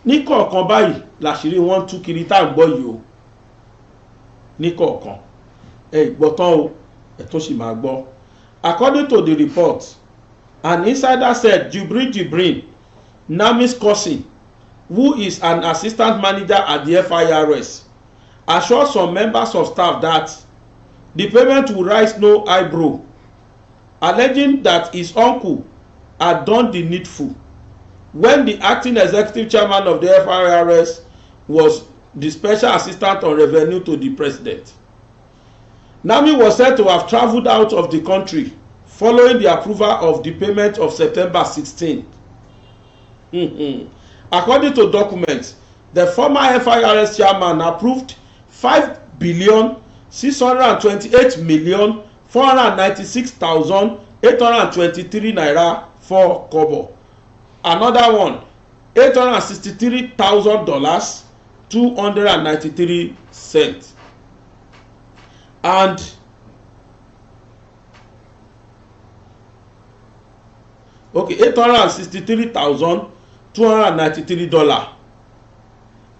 ní kọ̀ọ̀kan báyìí làṣírí wọ́n tú kiri tá à ń gbọ́ yìí o ní kọ̀ọ̀kan ìgbọ́tán o tó sì máa gbọ́. According to the report, an insider said Jibrin Nami's cousin, who is an assistant manager at the FIRS, assured some members of staff that the payment will raise no eyebrow, alleging that his uncle had done the needful when the acting executive chairman of the FIRS was the special assistant on revenue to the president. Nami was said to have travelled out of the country following the approval of the payment of September 16. According to documents, the former FIRS chairman approved 5,628,496,823 naira for kobo. Another one, $863,000, 293 cents. And okay, $863,293.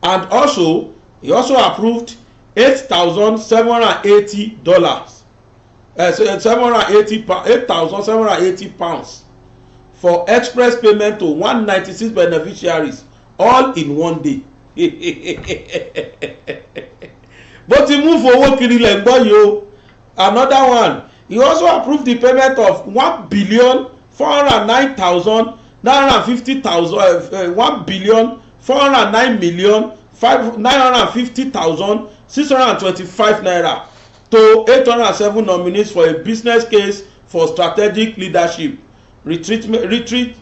And also, he also approved $8,780, £8,780 for express payment to 196 beneficiaries, all in one day. But he moved owó kiri lẹ̀ gbọ́ yìí o. Another one, he also approved the payment of 1,409,950,000, 1,409,950,625 naira to 807 nominees for a business case for strategic leadership retreat,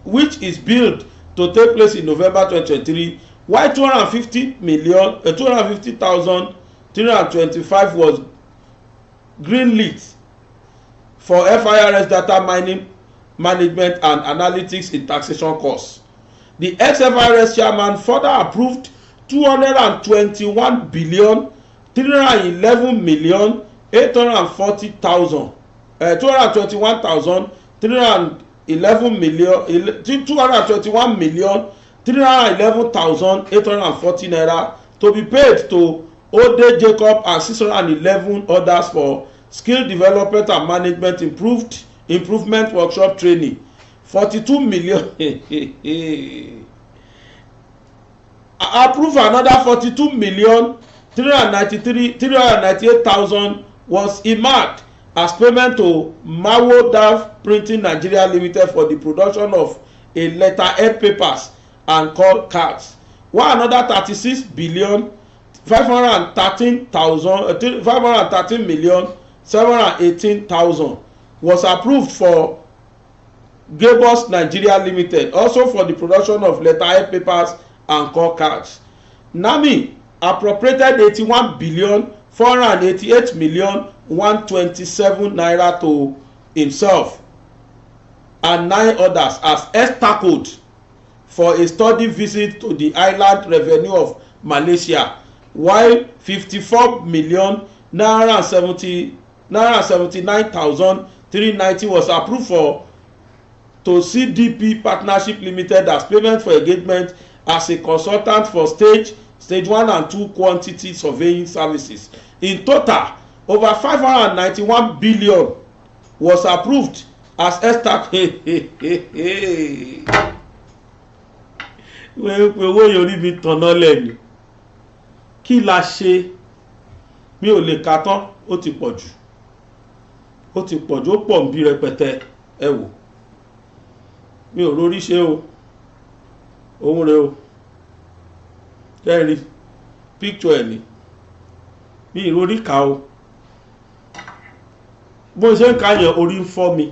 which is billed to take place in November 2023, while 250,325 was greenlit for FIRS data mining, management and analytics in taxation costs. The ex-FIRS chairman further approved 221,311,311,211,311 221,311,840 naira to be paid to Ode Jacob and 611 others for skill development and management improvement workshop training. 42 million approve another 42,398,000 was earmarked as payment to Mawo Dav Printing Nigeria Limited for the production of a letterhead papers and call cards, while another 513,718,000 was approved for Gabos Nigeria Limited, also for the production of letterhead papers and call cards. Nami appropriated 81,488,127 naira to himself and 9 others as extra code for a study visit to the island revenue of Malaysia, while 54,979,390 was approved for to CDP Partnership Limited as payment for engagement as a consultant for stage 1 and 2 quantity surveying services. In total, over 591 billion was approved as extra. Owó yorí mi tọ̀nà lẹ́nu kí la ṣe mi ò lè kà tán ó ti pọ̀ jù ó pọ̀ ń bí rẹpẹtẹ ẹ wò mi ò rórí ṣe o òun rẹ o kẹ́rì píkṣọ ẹ̀ ní mi ìrórí ká o bó ṣe ń ká yẹn orí ń fọ́ mi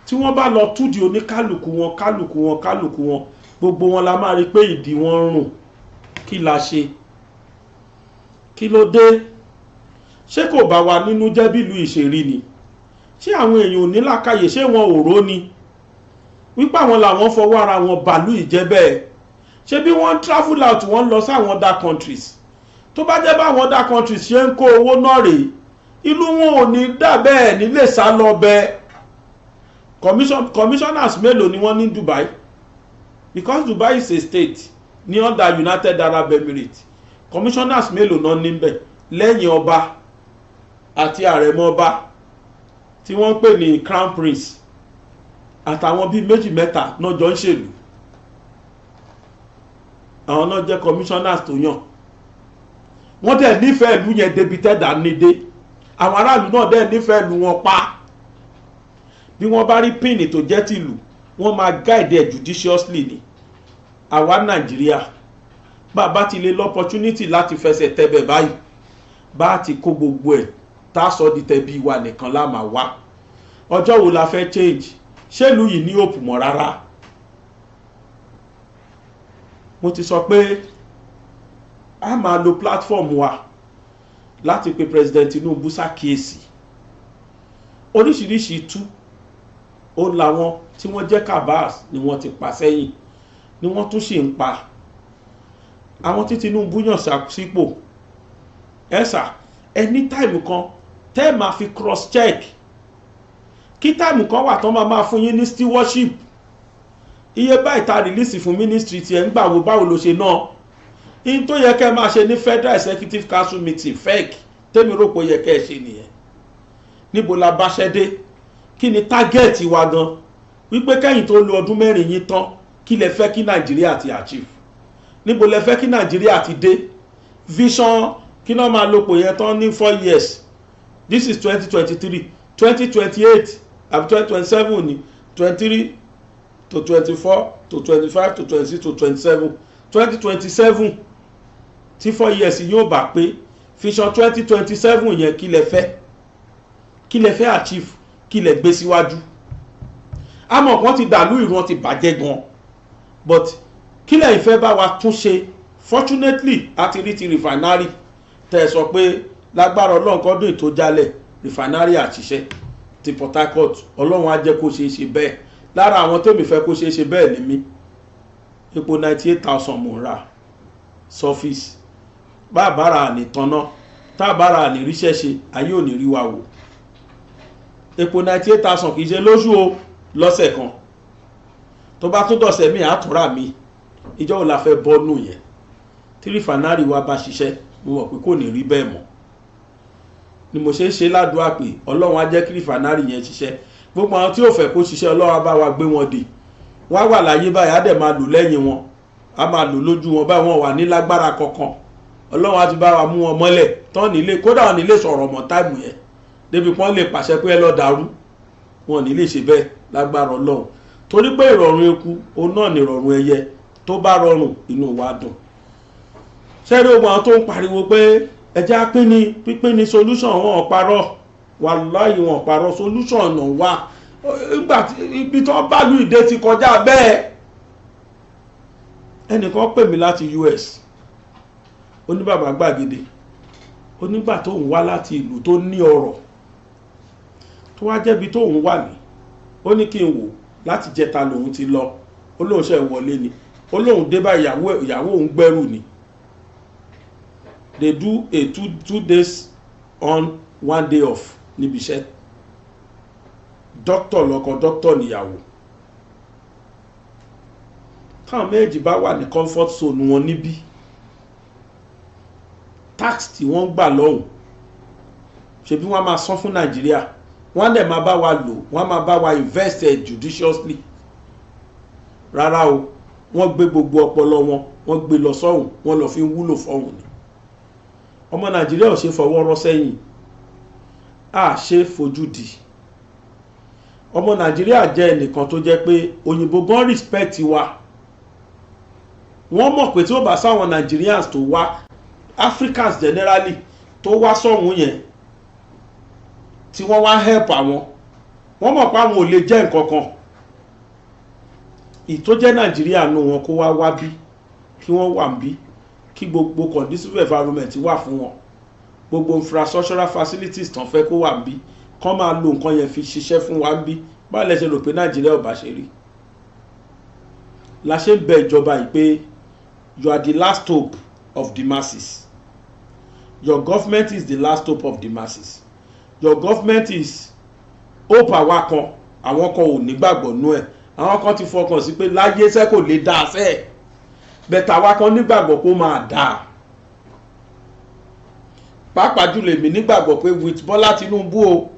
tí wọ́n bá lọ túdi oníkálùkù wọn gbogbo wọn la máa rí pé ìdí wọn ń rùn kí la ṣe kí ló dé ṣé kò bá wa nínú jẹ́ bílù ìṣèrí ni ṣé àwọn èèyàn ò ní làákàyè ṣé wọn ò rò ni wípé àwọn làwọn fọwọ́ ara wọn bàálù ìjẹ́ bẹ́ẹ̀ ṣé bí wọ́n travel out wọ́n lọ sáwọn other countries tó bá jẹ́ báwọn other countries ṣe ń kó owó náà rèé ìlú wọn ò ní dà bẹ́ẹ̀ nílé sá lọ bẹ́ẹ̀ commissioners mélòó ni wọ́n ní Dubai because Dubai is a state ní under United Arab Emirates commissioners mélòó náà níbẹ̀ lẹ́yìn ọba àti àrẹ̀mọ ọba tí wọ́n ń pè ní crown prince àtàwọn bíi méjì mẹ́ta náà jọ ń ṣèlú àwọn náà jẹ́ commissioners tó yàn wọ́n dẹ̀ nífẹ̀ẹ́ ìlú yẹn débi tẹ́dà nídé àwọn aráàlú náà dẹ̀ nífẹ̀ẹ́ ìlú wọn pa bí wọ́n bá rí píìnì tó jẹ́ tìlú wọ́n máa guide ẹ̀ judiciously ni àwa Nàìjíríà bàbá ti lè l'opportunity láti fẹsẹ̀ tẹ́bẹ̀ báyìí bá ti kó gbogbo ẹ̀ tá a sọ di tẹ̀bí wa nìkan la máa wá ọjọ́ wo la fẹ́ change ṣèlú yìí ní òpù mọ́ rárá mo ti sọ pé a máa lo platform wa láti pe President Tinubu ṣàkíyèsí oríṣiríṣi tú ó làwọn tí wọ́n jẹ́ kabas ni wọ́n ti pa sẹ́yìn ni wọ́n tún ṣì ń pa àwọn tí Tinubu yàn sípò ẹ̀sà ẹni táìmù kan tẹ́ máa fi cross check kí táìmù kan wà tán máa fún yín ní stewardship iye báyìí ta release fún ministry tí ẹ̀ ń gbà wo báwo ló ṣe náà in tó yẹ kẹ́ máa ṣe ní Federal Executive Council meeting fake tẹ́mi rò pé yẹ kẹ́ ẹ ṣe nìyẹn níbo la bá ṣẹ́ dé kí ni target wa gan wípé kẹ́yìn tó lo ọdún mẹ́rin yín tán kí lẹ fẹ́ kí Nàìjíríà ti achieve níbo lẹ fẹ́ kí Nàìjíríà ti dé vision kí náà máa lòpọ̀ yẹn tán ní 4 years this is 2023 2028 àbí 2027 ni 23 to 24 to 25 to 26 to 27 2027 tí 4 years yóò bá pé vision 2027 yẹn kí lẹ fẹ́ achieve kí lẹ gbé síwájú àmọ́ kan ti dàlú ìran ti bàjẹ́ gan but kí lẹ ìfẹ́ bá wa tún ṣe fortunately àti rí ti refinery tẹ́ sọ pé lágbára Ọlọ́run kọ́dún tó jálẹ̀ refinery àṣìṣe ti Port Harcourt Ọlọ́run á jẹ́ kó ṣe é ṣe bẹ́ẹ̀ lára àwọn tèmi fẹ́ kó ṣe é ṣe bẹ́ẹ̀ ní mí epo 98,000 mò ń rà surface bá bára ní tanná tá bára ní ríṣẹ́ ṣe ayé ò ní rí wa wò epo 98,000 kìí ṣe lóṣù o lọ́sẹ̀ kan tó bá tó dọ̀sẹ̀ mi àtúrà mi ìjọ́ ò la fẹ́ bọ́nù yẹn tí refinery wa bá ṣiṣẹ́ mo mọ̀ pé kò ní rí bẹ́ẹ̀ mọ́ ni mo ṣe ń ṣe ládùúgbà pé Ọlọ́run á jẹ́ kí refinery yẹn ṣiṣẹ́ gbogbo àwọn tí ò fẹ́ kó ṣiṣẹ́ Ọlọ́run á bá wa gbé wọn dè wọ́n á wà láyé báyìí á dẹ̀ máa lò lẹ́yìn wọn á máa lò lójú wọn báyìí wọn wà ní lágbára kankan Ọlọ́run á ti bá wa mú wọn mọ́lẹ̀ tán nílé kódà wọn nílé sọ̀rọ̀ mọ́ táìmù yẹn débi pọ́n lè pàṣẹ pé ẹ lọ́ọ́ dàrú wọn nílé ṣe bẹ́ẹ̀ lágbára Ọlọ́run torí pé ìrọ̀rùn eku òun náà ni ìrọ̀rùn ẹyẹ tó bá rọrùn inú wa dùn ṣẹ́rí ogun àwọn tó ń pariwo pé ẹjẹ́ pínpín ní solution wọn parọ́ wàláhì wọn parọ́ solution ọ̀nà wà nígbà ibi tó bá lù ìdè ti kọjá bẹ́ẹ̀ ẹnìkan pè mí láti US oníbàbà gbàgede onígbà tó ń wá láti ìlú tó ní ọrọ̀ tó wá jẹ́bi tó ń wà ní ó ní kí n wò láti jẹta lòun ti lọ ó lóun ṣe wọlé ni ó lóun dé bá ìyàwó òun gbẹ́rù ni they do a two days on 1 day off níbi iṣẹ́ doctor lọ́kọ doctor níyàwó táwọn méjì bá wà ní comfort zone wọn níbí tax tí wọ́n gbà lọ́hùn ṣebí wọ́n máa san fún Nàìjíríà wọ́n dẹ̀ máa bá wa lò wọ́n máa bá wa invest judiciously rárá o wọ́n gbé gbogbo ọpọlọ wọ́n gbé lọ sọ́hùn wọ́n lọ fi wúlò fọ́hùn ni ọmọ Nàìjíríà ò ṣe fọwọ́ rọ́ sẹ́yìn a ṣe fojú di ọmọ Nàìjíríà jẹ́ ẹnìkan tó jẹ́ pé òyìnbó gan respect wa. Wọ́n mọ̀ pé tí ó bá sáwọn Nigerians tó wá, Africans generally tó wá sọ̀hún yẹn tí wọ́n wá help àwọn, wọ́n mọ̀ pé àwọn ò lè jẹ́ nǹkan kan. Ìtó jẹ́ Nàìjíríà nù wọn kó wá bí, kí wọ́n wà bí, kí gbogbo conducive environment wà fún wọn, gbogbo infrastructural facilities tán fẹ́ kó wà bí, kán máa lo nǹkan yẹn fi ṣiṣẹ́ fún wa bí. Báwo lẹ ṣe rò pé Nàìjíríà ò bá ṣe rí? La ṣe ń bẹ ìjọba yìí pé you are the last hope of the masses. Your government is the last hope of the masses. Your government is hope àwa kan, àwọn kan ò nígbàgbọ́ nú ẹ̀, àwọn kan ti fọkàn sí pé láyé ṣe kò lè dáa fẹ́, bẹ̀tà àwa kan nígbàgbọ́ pé ó máa dáa. Pàápàá jùlọ èmi nígbàgbọ́ pé with Bọ́lá Tinubu o,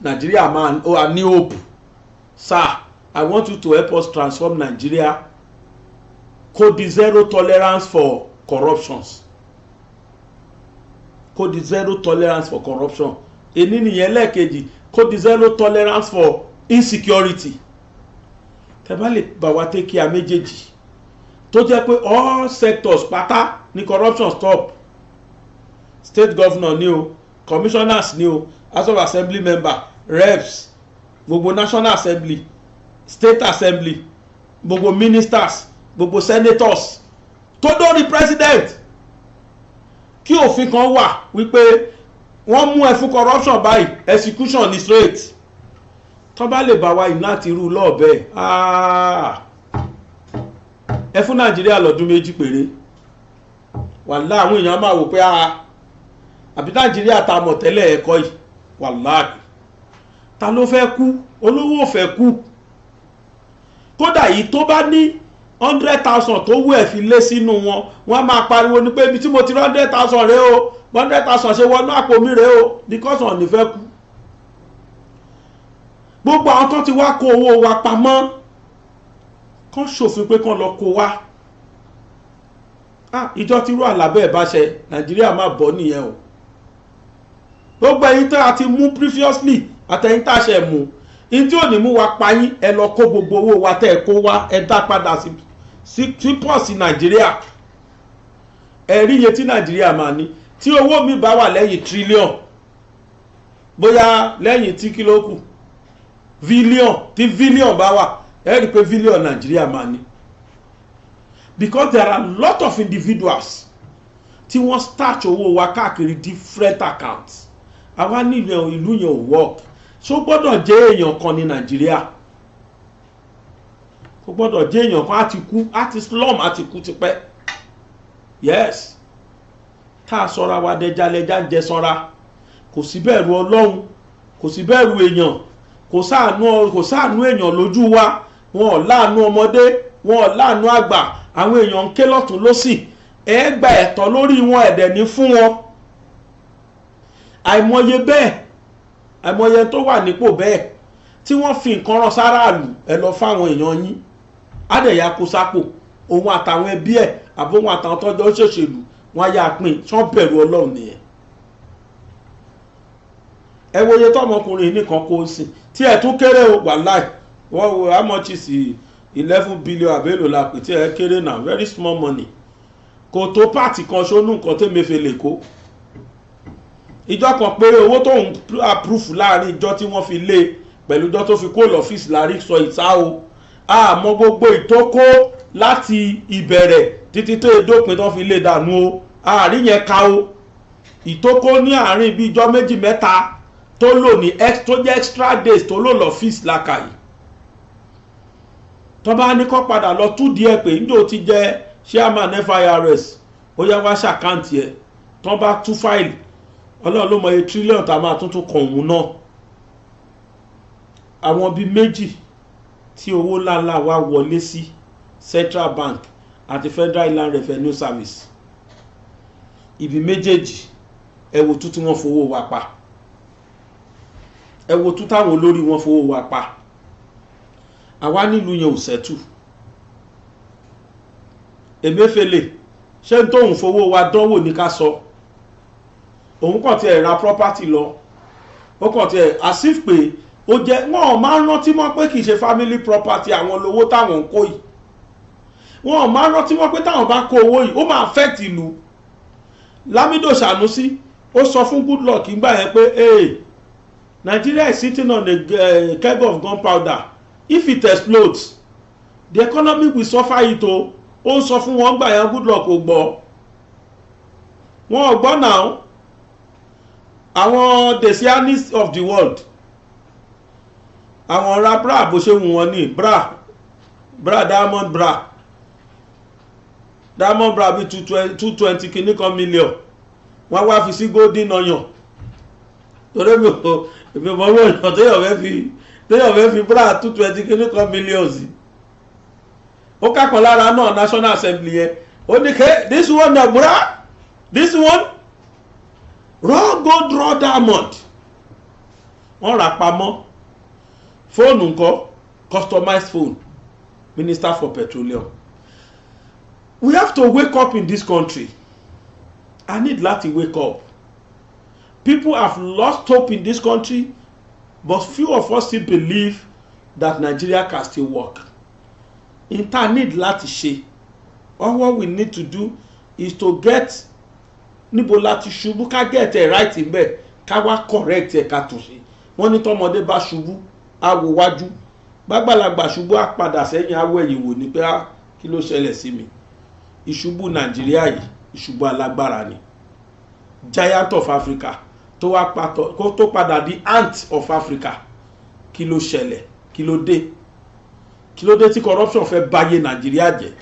Nàìjíríà máa ní hope. Sir, I want you to help us transform Nigeria. Kó di zero tolerance for corruptions. Kó di zero tolerance for corruption. Èní nìyẹn lẹ́ẹ̀kejì, kó di zero tolerance for insecurity. Tẹ́ bá lè bá wa take care méjèèjì tó jẹ́ pé all sectors pátá ní corruption stop. State governor ni o, commissioners ni o, House of Assembly member, reps, gbogbo National Assembly, State Assembly, gbogbo ministers, gbogbo senators, tó dórí president. Kí òfin kan wà wípé wọ́n mú ẹ fún corruption báyìí, execution ni straight. Tó bá lè bá wa enact irú law bẹ́ẹ̀, ẹ fún Nàìjíríà lọ́dún méjì péré. Wàláhì àwọn èèyàn máa wò pé àbí Nàìjíríà ta mọ̀ tẹ́lẹ̀ ẹ̀kọ́ yìí. Wàláhì ta ló fẹ́ kú? Olówó ò fẹ́ kú. Kódà yìí tó bá ní 100,000 tó wú ẹ̀ fi lé sínú wọn, wọ́n máa pariwo ní pé ibi tí mo ti 100,000 rèé o, 100,000 ṣe wọnú àpò mi rèé o, because wọ́n ní fẹ́ kú. Gbogbo àwọn tó ti wá kó owó wa pamọ́, kán ṣòfin pé kán lọ kó wá. Ìjọ tí irú àlàbẹ̀ ẹ̀ bá ṣe, Nàìjíríà máa bọ́ nìyẹn o. Gbogbo ẹ̀yin tó a ti mú previously àtẹ̀yìn tá a ṣe mú, in tí ò ní mú wa pa yín, ẹ lọ kó gbogbo owó wa tẹ́ ẹ kó wá, ẹ dá padà sí pọ̀ sí Nàìjíríà. Ẹ rí iye tí Nàìjíríà máa ní. Tí owó mi bá wà lẹ́yìn trillion, bóyá lẹ́yìn tí kí ló kù, billion, tí billion bá wà, ẹ rí pé billion Nàìjíríà máa ní. Because there are a lot of individuals tí wọ́n starch owó wa káàkiri different accounts. Àwa ní ìlú yẹn ò work. So gbọ́dọ̀ jẹ́ èèyàn kan ní Nàìjíríà. Kò gbọ́dọ̀ jẹ́ èèyàn kan àti kú, àti slum àti kú tipẹ́. Yes. Tá a sọra wa dẹjalẹja ń jẹ sanra. Kò sí bẹ̀rù Ọlọ́run, kò sí bẹ̀rù èèyàn, kò sáànú èèyàn lójú wa. Wọn ò láàánú ọmọdé, wọn ò láàánú àgbà. Àwọn èèyàn ń ké lọ́tún lósì. Ẹ gba ẹ̀tọ́ lórí wọn, ẹ̀dẹ̀ ní fún wọn. Àìmọye bẹ́ẹ̀, àìmọye tó wà nípò bẹ́ẹ̀ tí wọ́n fi nǹkan rán sáráàlú, ẹ lọ fáwọn èèyàn yín. Adẹ̀yà kó sápò, òun àtàwọn ẹbí ẹ̀ àbóhun àtàwọn tọ́jọ́ ṣòṣèlú, wọ́n á yá pín, ṣán bẹ̀rù Ọlọ́run nìyẹn. Ẹ wòye tọmọkùnrin nìkan kó sí tí ẹ tún kéré o, wàláì. Wọ́n wo how much is 11 billion àbélò la pè tí ẹ kéré náà, very small money. Kò tó pàtì kan ṣónú nǹkan tẹ́mẹ́fẹ́ lè kó. Ìjọ kan péré owó tó ń approve láàrin ìjọ tí wọ́n fi lé pẹ̀lú ìjọ tó fi kó lọ́fíìsì láàrin sọ ìta o. Àmọ́ gbogbo ìtókó láti ìbẹ̀rẹ̀ títí tó ìdópin tó fi lé dànù o. Àárín yẹn ká o. Ìtókó ní àárín bí ìjọ méjì mẹ́ta tó lò ní tó jẹ́ extra days tó lò lọ́fíìsì lákàyè. Tó bá ní kó padà lọ tú díẹ̀ pé níjó ti jẹ́ chairman FIRS, ó yá wá ṣàkáǹtì ẹ̀. Tó bá tú fáìlì, Ọlọ́run ló mọ iye trillion tá a máa tuntun kan òun náà. Àwọn bíi méjì tí owó ńláńlá wa wọlé sí Central Bank àti Federal Inland Revenue Service. Ibi méjèèjì ẹ wo tún tí wọ́n fowó wa pa. Ẹ wo tún táwọn olórí wọn fowó wa pa. Àwa nílùú yẹn ò sẹ́tù. Emefiele ṣé n tóun fowó wa dánwò ní ká sọ. Òun kàn ti ẹ̀ ra property lọ. Ó kàn ti ẹ̀ as if pé ó jẹ́ wọ́n máa ń rántí mọ́ pé kì í ṣe family property àwọn lówó táwọn ń kó yìí wọ́n máa ń rántí mọ́ pé táwọn bá kó owó yìí ó máa affect ìlú. Lamido Sanusi ó sọ fún Goodluck nígbà yẹn pé hey, Nigeria is sitting on a keg of gunpowder. If it explodes, the economy will suffer it o. Ó sọ fún wọn gbà yẹn Goodluck ò gbọ́. Wọn ò gbọ́ náà. Àwọn the Zionists of the world. Àwọn ra bra bó ṣe wù wọ́n ní bra diamond bra. Diamond bra bí 220 kìíní kan million. Wọ́n wá fi sí golden onion. Torí mi ò mọ̀ owó ìyàn téèyàn fẹ́ fi bra 220 kìíní kan million sí. Ó kákan lára náà National Assembly yẹn. Ó ní ké this one na bra this one raw gold raw diamond. Wọ́n rà pamọ́. Fóònù ńkọ́ customized phone. Minister for Petroleum. We have to wake up in this country. I need láti wake up. People have lost hope in this country, but few of us still believe that Nigeria can still work. Inter need láti ṣe. All what we need to do is to get níbo láti ṣubú ká get it right in bed ká wá correct ẹ̀ ká tún ṣe. Wọ́n ní tọ́mọdé bá ṣubú á wo wájú. Bàgbàlagbà ṣubú á padà sẹ́yìn á wo ẹ̀yìn wò ní pé kí ló ṣẹlẹ̀ sí mi. Ìṣubú Nàìjíríà yìí ìṣubú alágbára ni. Giant of Africa tó padà di ant of Africa. Kí ló ṣẹlẹ̀? Kí ló dé? Kí ló dé tí corruption fẹ́ báyé Nàìjíríà jẹ́?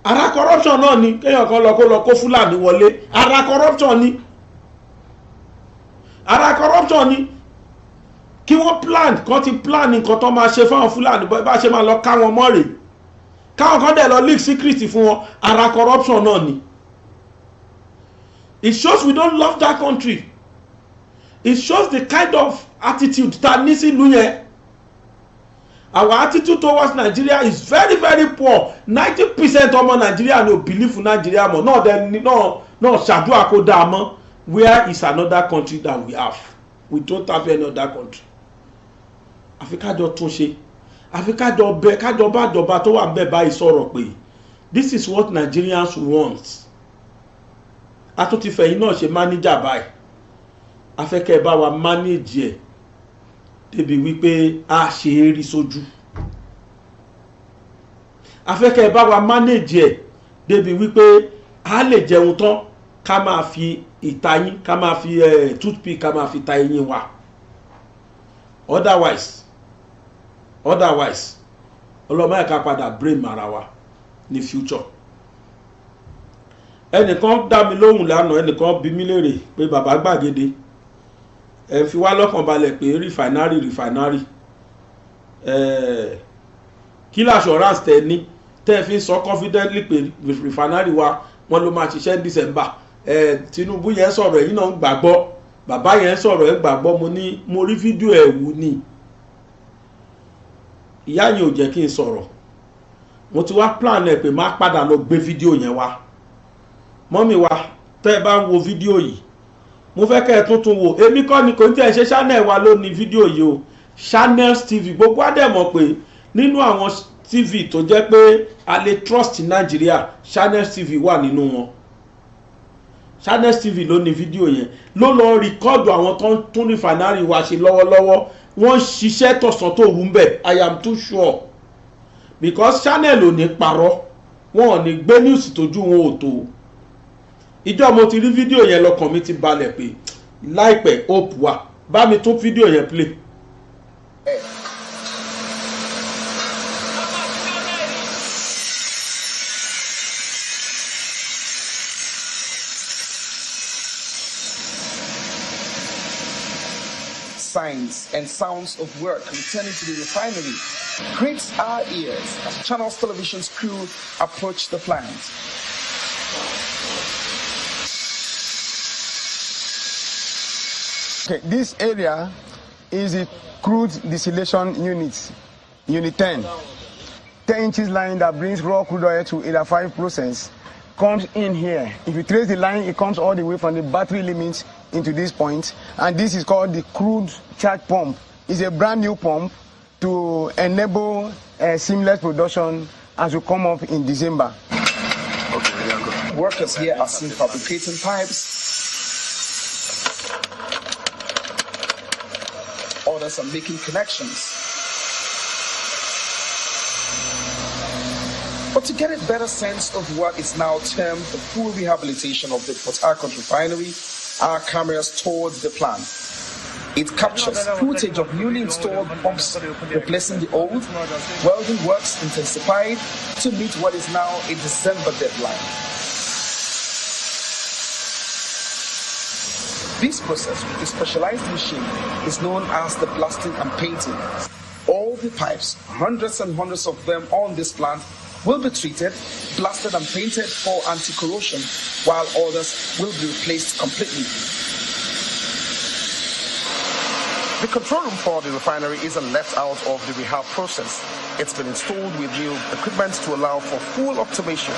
Ara corruption náà ni kéèyàn kan lọ kó Fúlàní wọlé. Ara corruption ni. Ara corruption ni. Kí wọ́n kan ti plan nǹkan tó máa ṣe fáwọn Fúlàní bá ṣe máa lọ ká wọn mọ́ rèé. Káwọn kan dẹ̀ lọ leak secret fún wọn. Ara corruption náà ni. It shows we don't love that country. It shows the kind of attitude ta ní sílùú yẹn. Our attitude towards Nigeria is very very poor. 90% ọmọ Nigeria no believe in Nigeria mọ́. No ṣàdúrà kó dáa mọ́. Where is another country that we have? We don't have any other country. Àfi kájọ tún ṣe. Àfi kájọ bá ìjọba tó wà ńbẹ̀ báyìí sọ̀rọ̀ pé this is what Nigerians want. A tún ti fẹ̀yìn náà ṣe manager báyìí. A fẹ́ kẹ́ ẹ bá wa manage ẹ̀ débi wípé a ṣe é rí sójú. A fẹ́ kẹ́ ẹ bá wa manage ẹ̀ débi wípé a lè jẹun tán ká máa fi ìtayín ká máa fi toothpick ká máa fi ta eyín wa. Otherwise ọlọ́mọ ẹ̀ka padà brain ara wa ní future. Ẹnìkan dá mi lóhùn lánàá, ẹnìkan bí mi léèrè pé bàbá gbàgede ẹ fi wá lọ́kàn balẹ̀ pé refinery kí l'assurance tẹ ní tẹ́ fi sọ confidently pé refinery wa wọ́n ló máa ṣiṣẹ́ December. Tinubu yẹn sọ̀rọ̀ ẹ̀yin náà ń gbàgbọ́, bàbá yẹn sọ̀rọ̀ ẹ̀ gbàgbọ́. Mo rí fídíò ẹ̀ wù ní ìyá yẹn ò jẹ́ kí n sọ̀rọ̀. Mo ti wá plan ẹ̀ pé má padà lọ gbé fídíò yẹn wá. Mọ́mí wa tẹ́ ẹ bá ń wo fídíò yìí mo fẹ́ kẹ́ ẹ tuntun wò. Èmi kọ́ ni kò ní tẹ́ ẹ ṣe channel wa ló ní fídíò yìí o. Channels TV gbogbo àdẹ̀mọ̀ pé nínú àwọn TV tó jẹ́ pé a lè trust Nigeria Channels TV wà nínú wọn. Channels TV ló ní fídíò yẹn ló lọ rìkọ́ọ̀dù àwọn tó ń tún refinery wa ṣe lọ́wọ́lọ́wọ́. Wọ́n ṣiṣẹ́ tọ̀sán tó wù ń bẹ̀. I am too sure because channel ò ní parọ́ wọn ò ní gbé news tójú wọn ò tó. Ìjọ mo ti rí fídíò yẹn lọ́kàn mi ti balẹ̀ pé láìpẹ́ hope wà. Bá mi tún fídíò yẹn play. Signs and sounds of work returning to the refinery greets our ears as Channels Television's crew approach the plant. Okay, this area is the crude distillation unit, unit 10. 10 inches line that brings raw crude oil to 85 process comes in here. If you trace the line, it comes all the way from the battery limits into this point, and this is called the crude charge pump. It's a brand new pump to enable seamless production as we come up in December. Okay, workers here are seen fabricating pipes. Others are making connections. But to get a better sense of what is now termed the full rehabilitation of the Port Harcourt refinery, our cameras toured the plant. It captures footage of newly installed pumps replacing the old. Welding works intensified to meet what is now a December deadline. This process with a specialized machine is known as the blasting and painting. All the pipes, hundreds and hundreds of them on this plant, will be treated, blasted and painted for anti-corrosion, while others will be replaced completely. The control room for the refinery isn't left out of the rehab process. It's been installed with new equipment to allow for full automation.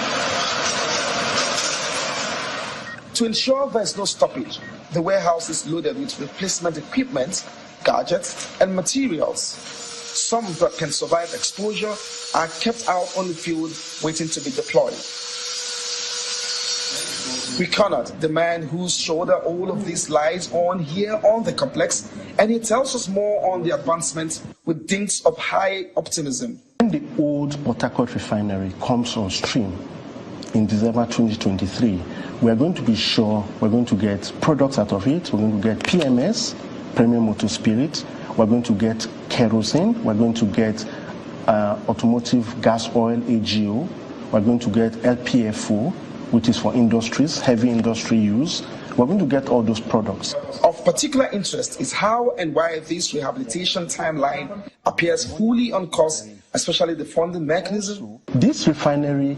To ensure there's no stoppage, the warehouse is loaded with replacement equipment, gadgets, and materials. Some that can survive exposure are kept out on the field waiting to be deployed. We cornered the man whose shoulder all of this lies on here on the complex, and he tells us more on the advancements with dinks of high optimism. When the old Port Harcourt refinery comes on stream in December 2023, we are going to be sure we're going to get products out of it. We're going to get PMS, premium motor spirit. We're going to get kerosene. We're going to get automotive gas oil, AGO. We're going to get LPFO, which is for industries, heavy industry use. We're going to get all those products. Of particular interest is how and why this rehabilitation timeline appears fully on course, especially the funding mechanism. This refinery,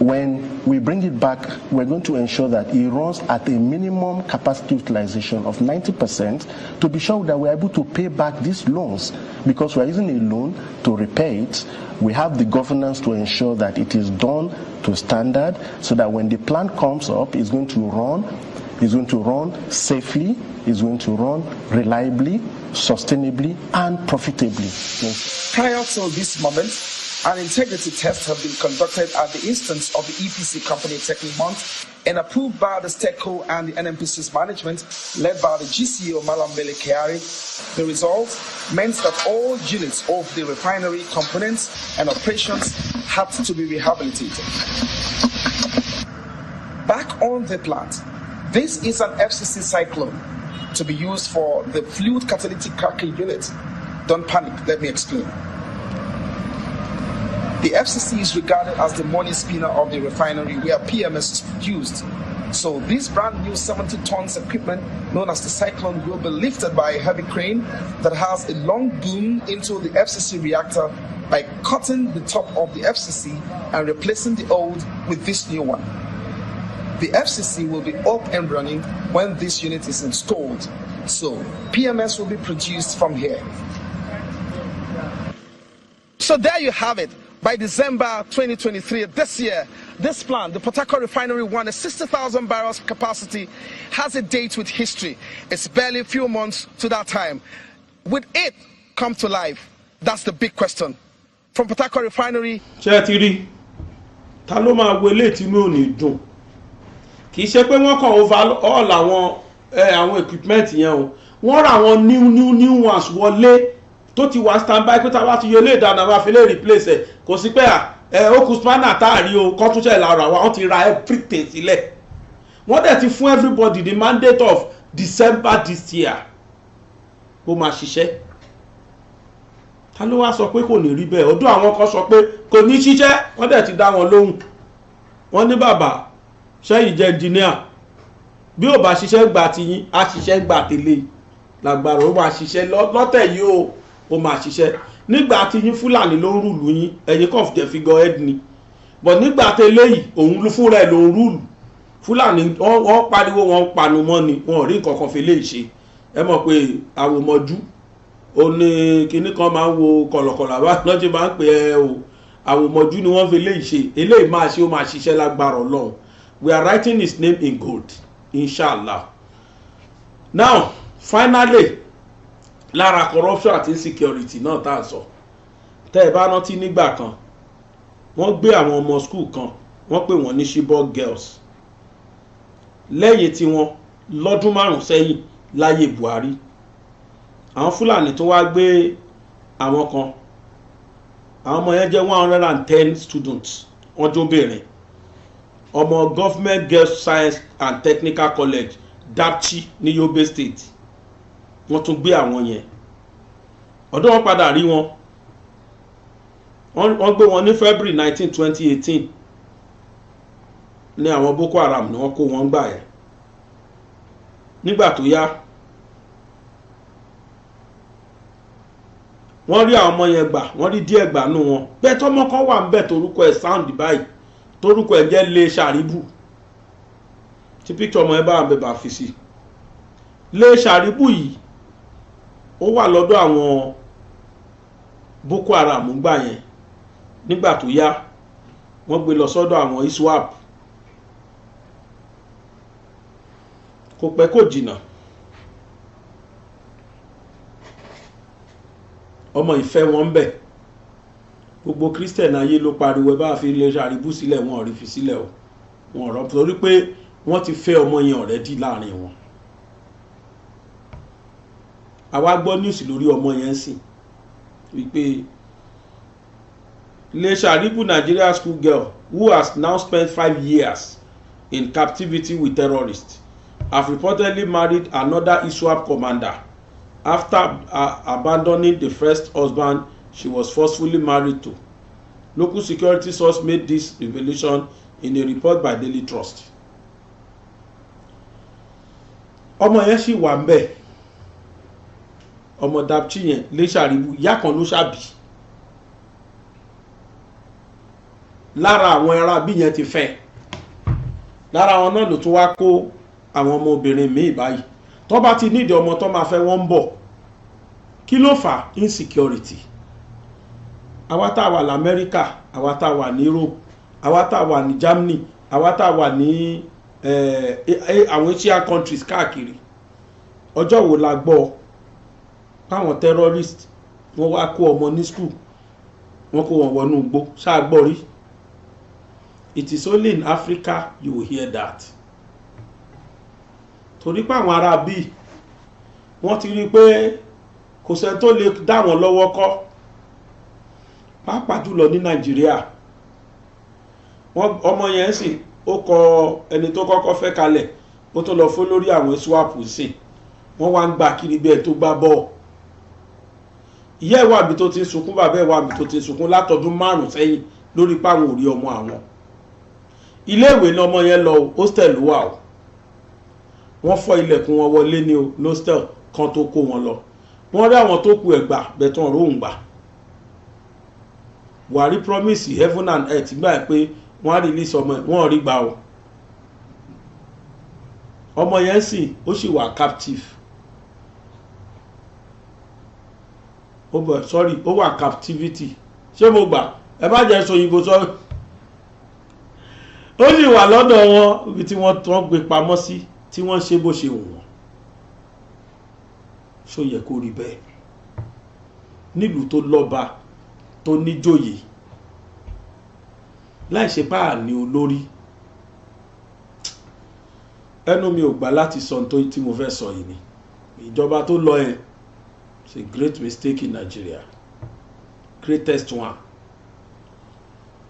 when we bring it back, we're going to ensure that it runs at a minimum capacity utilization of 90% to be sure that we're able to pay back these loans, because we're using a loan to repay it. We have the governance to ensure that it is done to standard, so that when the plant comes up, it's going to run safely, it's going to run reliably, sustainably, and profitably. Yes. Prior to this moment, an integrity test has been conducted at the instance of the EPC company Technimont and approved by the STECO and the NMPC's management, led by the GCO Malambele Keari. The result meant that all units of the refinery components and operations had to be rehabilitated. Back on the plant, this is an FCC cyclone to be used for the fluid catalytic cracking unit. Don't panic, let me explain. The FCC is regarded as the money spinner of the refinery where PMS is produced. So this brand new 70 tons equipment known as the cyclone will be lifted by a heavy crane that has a long boom into the FCC reactor by cutting the top of the FCC and replacing the old with this new one. The FCC will be up and running when this unit is installed. So PMS will be produced from here. So there you have it. By December 2023, this year, this plant, the Port Harcourt refinery, one, a 60,000 barrels capacity, has a date with history. It's barely a few months to that time. Will it come to life? That's the big question. From Port Harcourt refinery. Chetiri, ta ló máa wọlé tí mi ò ní dùn. Kì í ṣe pé wọ́n kàn overall àwọn equipment yẹn o. Wọ́n ra àwọn new ones wọlé. Tó ti wá standby pé tá bá ti yọ lé ìdáná máa fi lè replace ẹ̀ kò sí pé ó kù spanner táàrí o kọ́ tún ṣe lára wa wọ́n ti ra everything sílẹ̀. Wọ́n dẹ̀ ti fún everybody the mandate of December this year kó máa ṣiṣẹ́. Ta ló wá sọ pé kò ní rí bẹ́ẹ̀? Ọdún àwọn kan sọ pé kò ní ṣiṣẹ́, wọ́n dẹ̀ ti dá wọn lóhùn. Wọ́n ní bàbá ṣẹ́yìn jẹ́ engineer, bí ò bá ṣiṣẹ́ gbà tiyín á ṣiṣẹ́ gbà tẹ́lẹ̀ lágbára ó máa ṣiṣẹ́ lọ́tẹ̀ yìí ó máa ṣiṣẹ́. Nígbà tí yín Fúlàní ló ń rúlù yín ẹ̀yin kàn jẹ́ figurehead ni, but nígbà tẹ́lẹ̀ yìí òun fúnra ẹ̀ ló ń rúlù. Fúlàní wọ́n pariwo wọn panu mọ́ ni wọn ò rí nǹkan kan fi lè ṣe. Ẹ mọ̀ pé àwòmọ̀jú ó ní kinní kan máa ń wo kọ̀lọ̀kọ̀lọ̀ àbá lọ́jọ́ máa ń pè ẹ́ o àwòmọ̀jú ni wọ́n fi lè ṣe. Eléyìí máa ṣe ó máa ṣiṣẹ́ lágbára Ọlọ́run. We are writing his name in gold, inshallah. now finally lára corruption àti insecurity náà tá a sọ tẹ́ ẹ bá rántí nígbà kan wọ́n gbé àwọn ọmọ school kan wọ́n pè wọ́n ní Chibok girls lẹ́yìn tí wọ́n lọ́dún 5 sẹ́yìn láyé Buhari àwọn Fúlàní tó wá gbé àwọn kan àwọn ọmọ yẹn jẹ́ 110 students wọ́n jóbìnrin ọmọ Government Girls Science and Technical College Dapchi ní Yobe State wọ́n tún gbé àwọn yẹn ọ̀dọ̀ wọn padà rí wọn wọ́n gbé wọn ní February 19 2018 ní àwọn Boko Haram ni wọ́n kó wọn gbà yẹn nígbà tó yá wọ́n rí àwọn ọmọ yẹn gbà wọ́n rí díẹ̀ gbà nù wọn bẹ́ẹ̀ tọ́mọ kan wà ń bẹ̀ torúkọ ẹ̀ sound báyìí torúkọ ẹ̀ jẹ́ Lé Ṣàríbù tí picture ọmọ ẹ bá bẹ̀ bá fi sí Lé Ṣàríbù yìí ó wà lọ́dọ̀ àwọn Boko Haram gbà yẹn nígbà tó yá wọ́n gbé lọ sọ́dọ̀ àwọn ISWAP kò pẹ́ kò jìnnà ọmọ ìfẹ́ wọn bẹ̀ gbogbo Christian ayé ló pariwo bá fi Lé Ṣàríbù sílẹ̀ wọn ò rí fi sílẹ̀ o wọn ọ̀rọ̀ torí pé wọ́n ti fẹ́ ọmọ yẹn already láàrin wọn àwa gbọ́ news lórí ọmọ yẹn sì wípé Lé Ṣàríbù Nigeria school girl who has now spent 5 years in captivity with terrorists have reportedly married another ISWAP commander after abandoning the first husband she was forcefully married to. Local security source made this revelation in a report by Daily Trust. ọmọ yẹn sì wà ń bẹ̀ ọmọ Dapchi yẹn Lé Ṣàríbù ìyá kan ló ṣàbí lára àwọn ará bí yẹn ti fẹ́ lára àwọn náà ló tún wá kó àwọn ọmọbìnrin míì báyìí tó bá ti nídìí ọmọ tó máa fẹ́ wọ́n ń bọ̀ kí ló fà insecurity àwa tá a wà l'Amẹ́ríkà àwa tá a wà ní Europe àwa tá a wà ní Germany àwa tá a wà ní àwọn Asian countries káàkiri ọjọ́ wo la gbọ́ páwọn terrorist wọ́n wá kó ọmọ ní school wọ́n kó wọn wọnú igbó ṣáà gbọ́ rí. It is only in Africa you will hear that. Torí pé àwọn ará bí wọ́n ti rí pé kò sẹ́ni tó lè dá wọn lọ́wọ́ kọ́ pàápàá jùlọ ní Nàìjíríà ọmọ yẹn sì ó kọ ẹni tó kọ́kọ́ fẹ́ kalẹ̀ ó tó lọ fún lórí àwọn ISWAP sí wọ́n wá ń gbà kiri bẹ́ẹ̀ tó gbá bọ́ọ̀ ìyá ìwà àbí tó ti sunkún bàbá ìwà àbí tó ti sunkún látọdún 5 sẹ́yìn lórí páwọn ò rí ọmọ àwọn iléèwé ní ọmọ yẹn lọ hostel wà o wọ́n fọ́ ilẹ̀kùn wọn wọlé ní hostel kan tó kó wọn lọ wọ́n rí àwọn tó kù ẹ̀gbà bẹ̀tàn róhùn gbà Buhari promise heaven and earth gbà pé wọ́n á release ọmọ wọn rí gbà o ọmọ yẹn sì ó sì wà captive ó wà captivity ṣé mo gbà ẹ bá jẹ́ sọyìnbó sọ ó sì wà lọ́dọ̀ wọn ibi tí wọ́n gbé pamọ́ sí tí wọ́n ṣe bó ṣe wù wọ́n ṣó yẹ kó rí bẹ́ẹ̀ nílùú tó lọ́ba tó níjòyè láìṣe páà ní olórí ẹnu mi ò gbà láti sọ tó tí mo fẹ́ sọ yìí ni ìjọba tó lọ yẹn it's a great mistake in Nigeria greatest one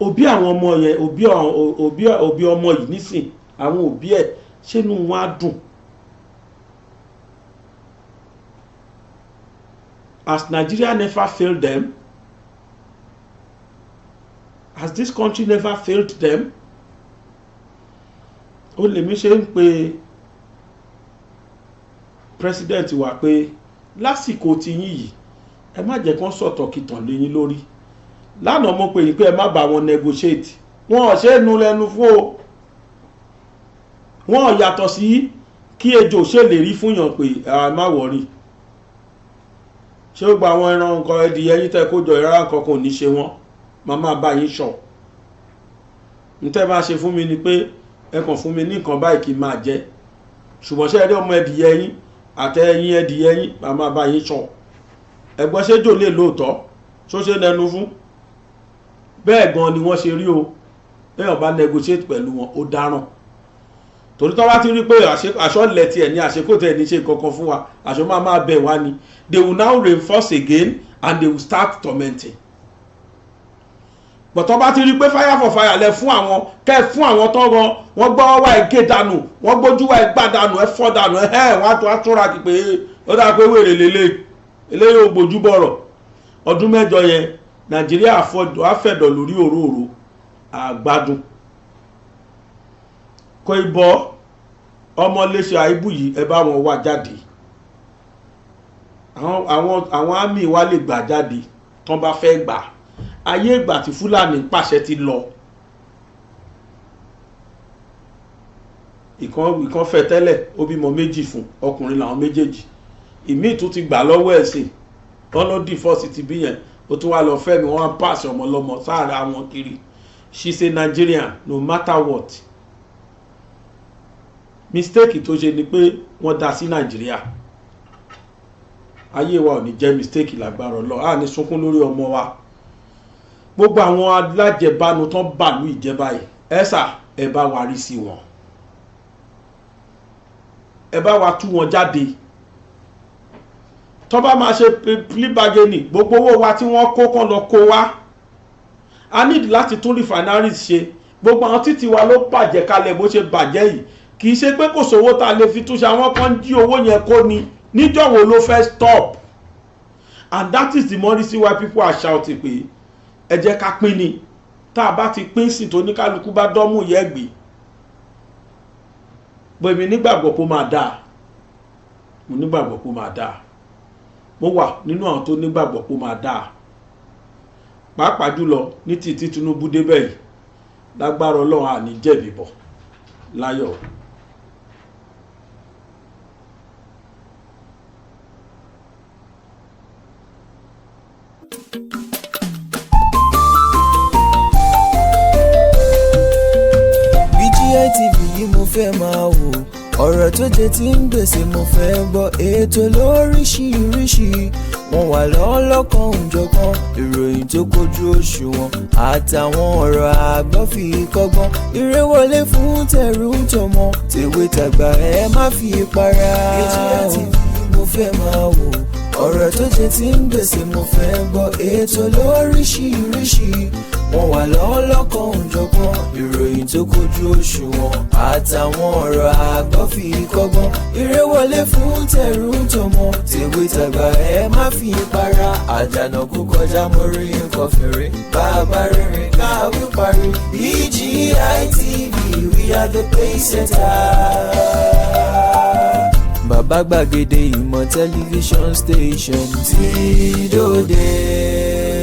òbí àwọn ọmọ yẹn òbí ọmọ yìí nísìn àwọn òbí ẹ̀ ṣénú wọn á dùn has Nigeria never failed them? Has this country never failed them? ó lè mí ṣe ń pe president wa pé lásìkò tí yín yìí ẹ má jẹ́ kán sọ̀tọ̀ kìtàn lé yín lórí lánàá mo pè yín pé ẹ má bá wọn negotiate wọn ò ṣe é nu lẹ́nu fún o wọn ò yàtọ̀ sí kí ejò ṣèlérí fún yàn pé ẹ má wọrí ṣé ó gba àwọn ẹran nǹkan ẹdìyẹ yín tẹ́ kó jọ ìrara nǹkan kò ní ṣe wọn màmá bá yín sọ ntẹ́ máa ṣe fún mi ni pé ẹ kàn fún mi ní nǹkan báyìí kí n máa jẹ ṣùgbọ́n ṣe rí ọmọ ẹdìyẹ yín àtẹ̀yìn ẹ̀dìyẹ yín màmá bá yín sọ ẹ̀gbọ́n ṣéjò lè lóòótọ́ ṣó ṣe nẹnu fún bẹ́ẹ̀ gan ni wọ́n ṣe rí o èèyàn bá negotiate pẹ̀lú wọn ó dáràn torí tó bá ti rí pé àṣọlẹ̀ tiẹ̀ ní àṣekò tẹ̀ ní ṣe kankan fún wa àṣọ máa bẹ̀ wá ni they will now reinforce again and they will start tormenting but tó bá ti rí pé fire for fire lẹ fún àwọn kẹ́ fún àwọn tó gan wọ́n gbọ́ wá ẹ̀ gé dànù wọ́n gbójú wá ẹ̀ gbà dànù ẹ̀ fọ́ dànù ẹ̀ wọ́n á túnra kí pé ó dáa pé wèrè lélẹ̀ eléyìí ò gbójú bọ̀rọ̀ ọdún mẹ́jọ yẹn Nàìjíríà àfẹ̀dọ̀ lórí òróòró àgbádùn kò ìbọ̀ ọmọléṣe àìbù yìí ẹ bá wọn wá jáde àwọn àmì wa lè gbà jáde tán bá fẹ́ gbà ayé ìgbà tí Fúlàní pàṣẹ ti lọ ìkan fẹ́ tẹ́lẹ̀ ó bímọ méjì fún ọkùnrin làwọn méjèèjì ìmíì tún ti gbà lọ́wọ́ ẹ̀sìn tán ló dì fọ́ọ̀sì ti bí yẹn ó tún wá lọ fẹ́ mi wọ́n á pàṣẹ ọmọlọ́mọ sáàrà wọn kiri she's a Nigerian no matter what mistake tó ṣe ni pé wọ́n dá sí Nàìjíríà ayé wa ò ní jẹ́ mistake lágbára Ọlọ́run á ní sunkún lórí ọmọ wa gbogbo àwọn alájẹbánu tán bàlú ìjẹba yìí ẹ̀sà ẹ bá wa rí sí wọn ẹ bá wa tú wọn jáde tó bá máa ṣe plea bargaining gbogbo owó wa tí wọ́n kó kán lọ kó wá a need láti tún refineries ṣe gbogbo àwọn títí wa ló bàjẹ́ kalẹ̀ bó ṣe bàjẹ́ yìí kì í ṣe pé kò sówó tá a lè fi túnṣe àwọn kan jí owó yẹn kó ni níjọ́ wo ló fẹ́ stop and that is the more reason why people are shouting pé ẹ jẹ́ ká pín ni tá a bá ti pín sí tó ní kálukú bá dọ́mú yẹ́ gbé bẹ́ẹ̀ni nígbàgbọ́ kó máa dáa mo nígbàgbọ́ kó máa dáa mo wà nínú àwọn tó nígbàgbọ́ kó máa dáa pàápàá jùlọ ní tí Tinubu débẹ̀ yìí lágbára Ọlọ́run àní jẹ̀bi bọ̀ láyọ̀. BGI TV yìí mo fẹ́ máa wò ọ̀rọ̀ tó jẹ tí ń gbèsè mo fẹ́ gbọ́ ètò lóríṣiríṣi wọ́n wà lọ́lọ́kan òjọ̀kan ìròyìn tó kojú òṣùwọ̀n àtàwọn ọ̀rọ̀ àgbọ́ fi kọ́gbọ́n eré wọlé fún tẹ̀rù tọmọ tèwe tàgbà ẹ má fi para. BGI TV mo fẹ́ máa wò ọ̀rọ̀ tó jẹ tí ń gbèsè mo fẹ́ gbọ́ ètò lóríṣiríṣi wọ́n wà lọ́lọ́kan òjọ̀kan ìròyìn tó kojú òṣùwọ̀n àtàwọn ọ̀rọ̀ àgbọ́ fi kọ́gbọ́n eré wọlé fún tẹ̀rù tọmọ tèwe tàgbà ẹ má fi para àjànà kú kọjá mórí nǹkan fèrè bàbá rere káwí parí BGI TV we are the pace setters. Bàbá gbàgede ìmọ̀ tẹlifíṣọ̀n station tí dòde.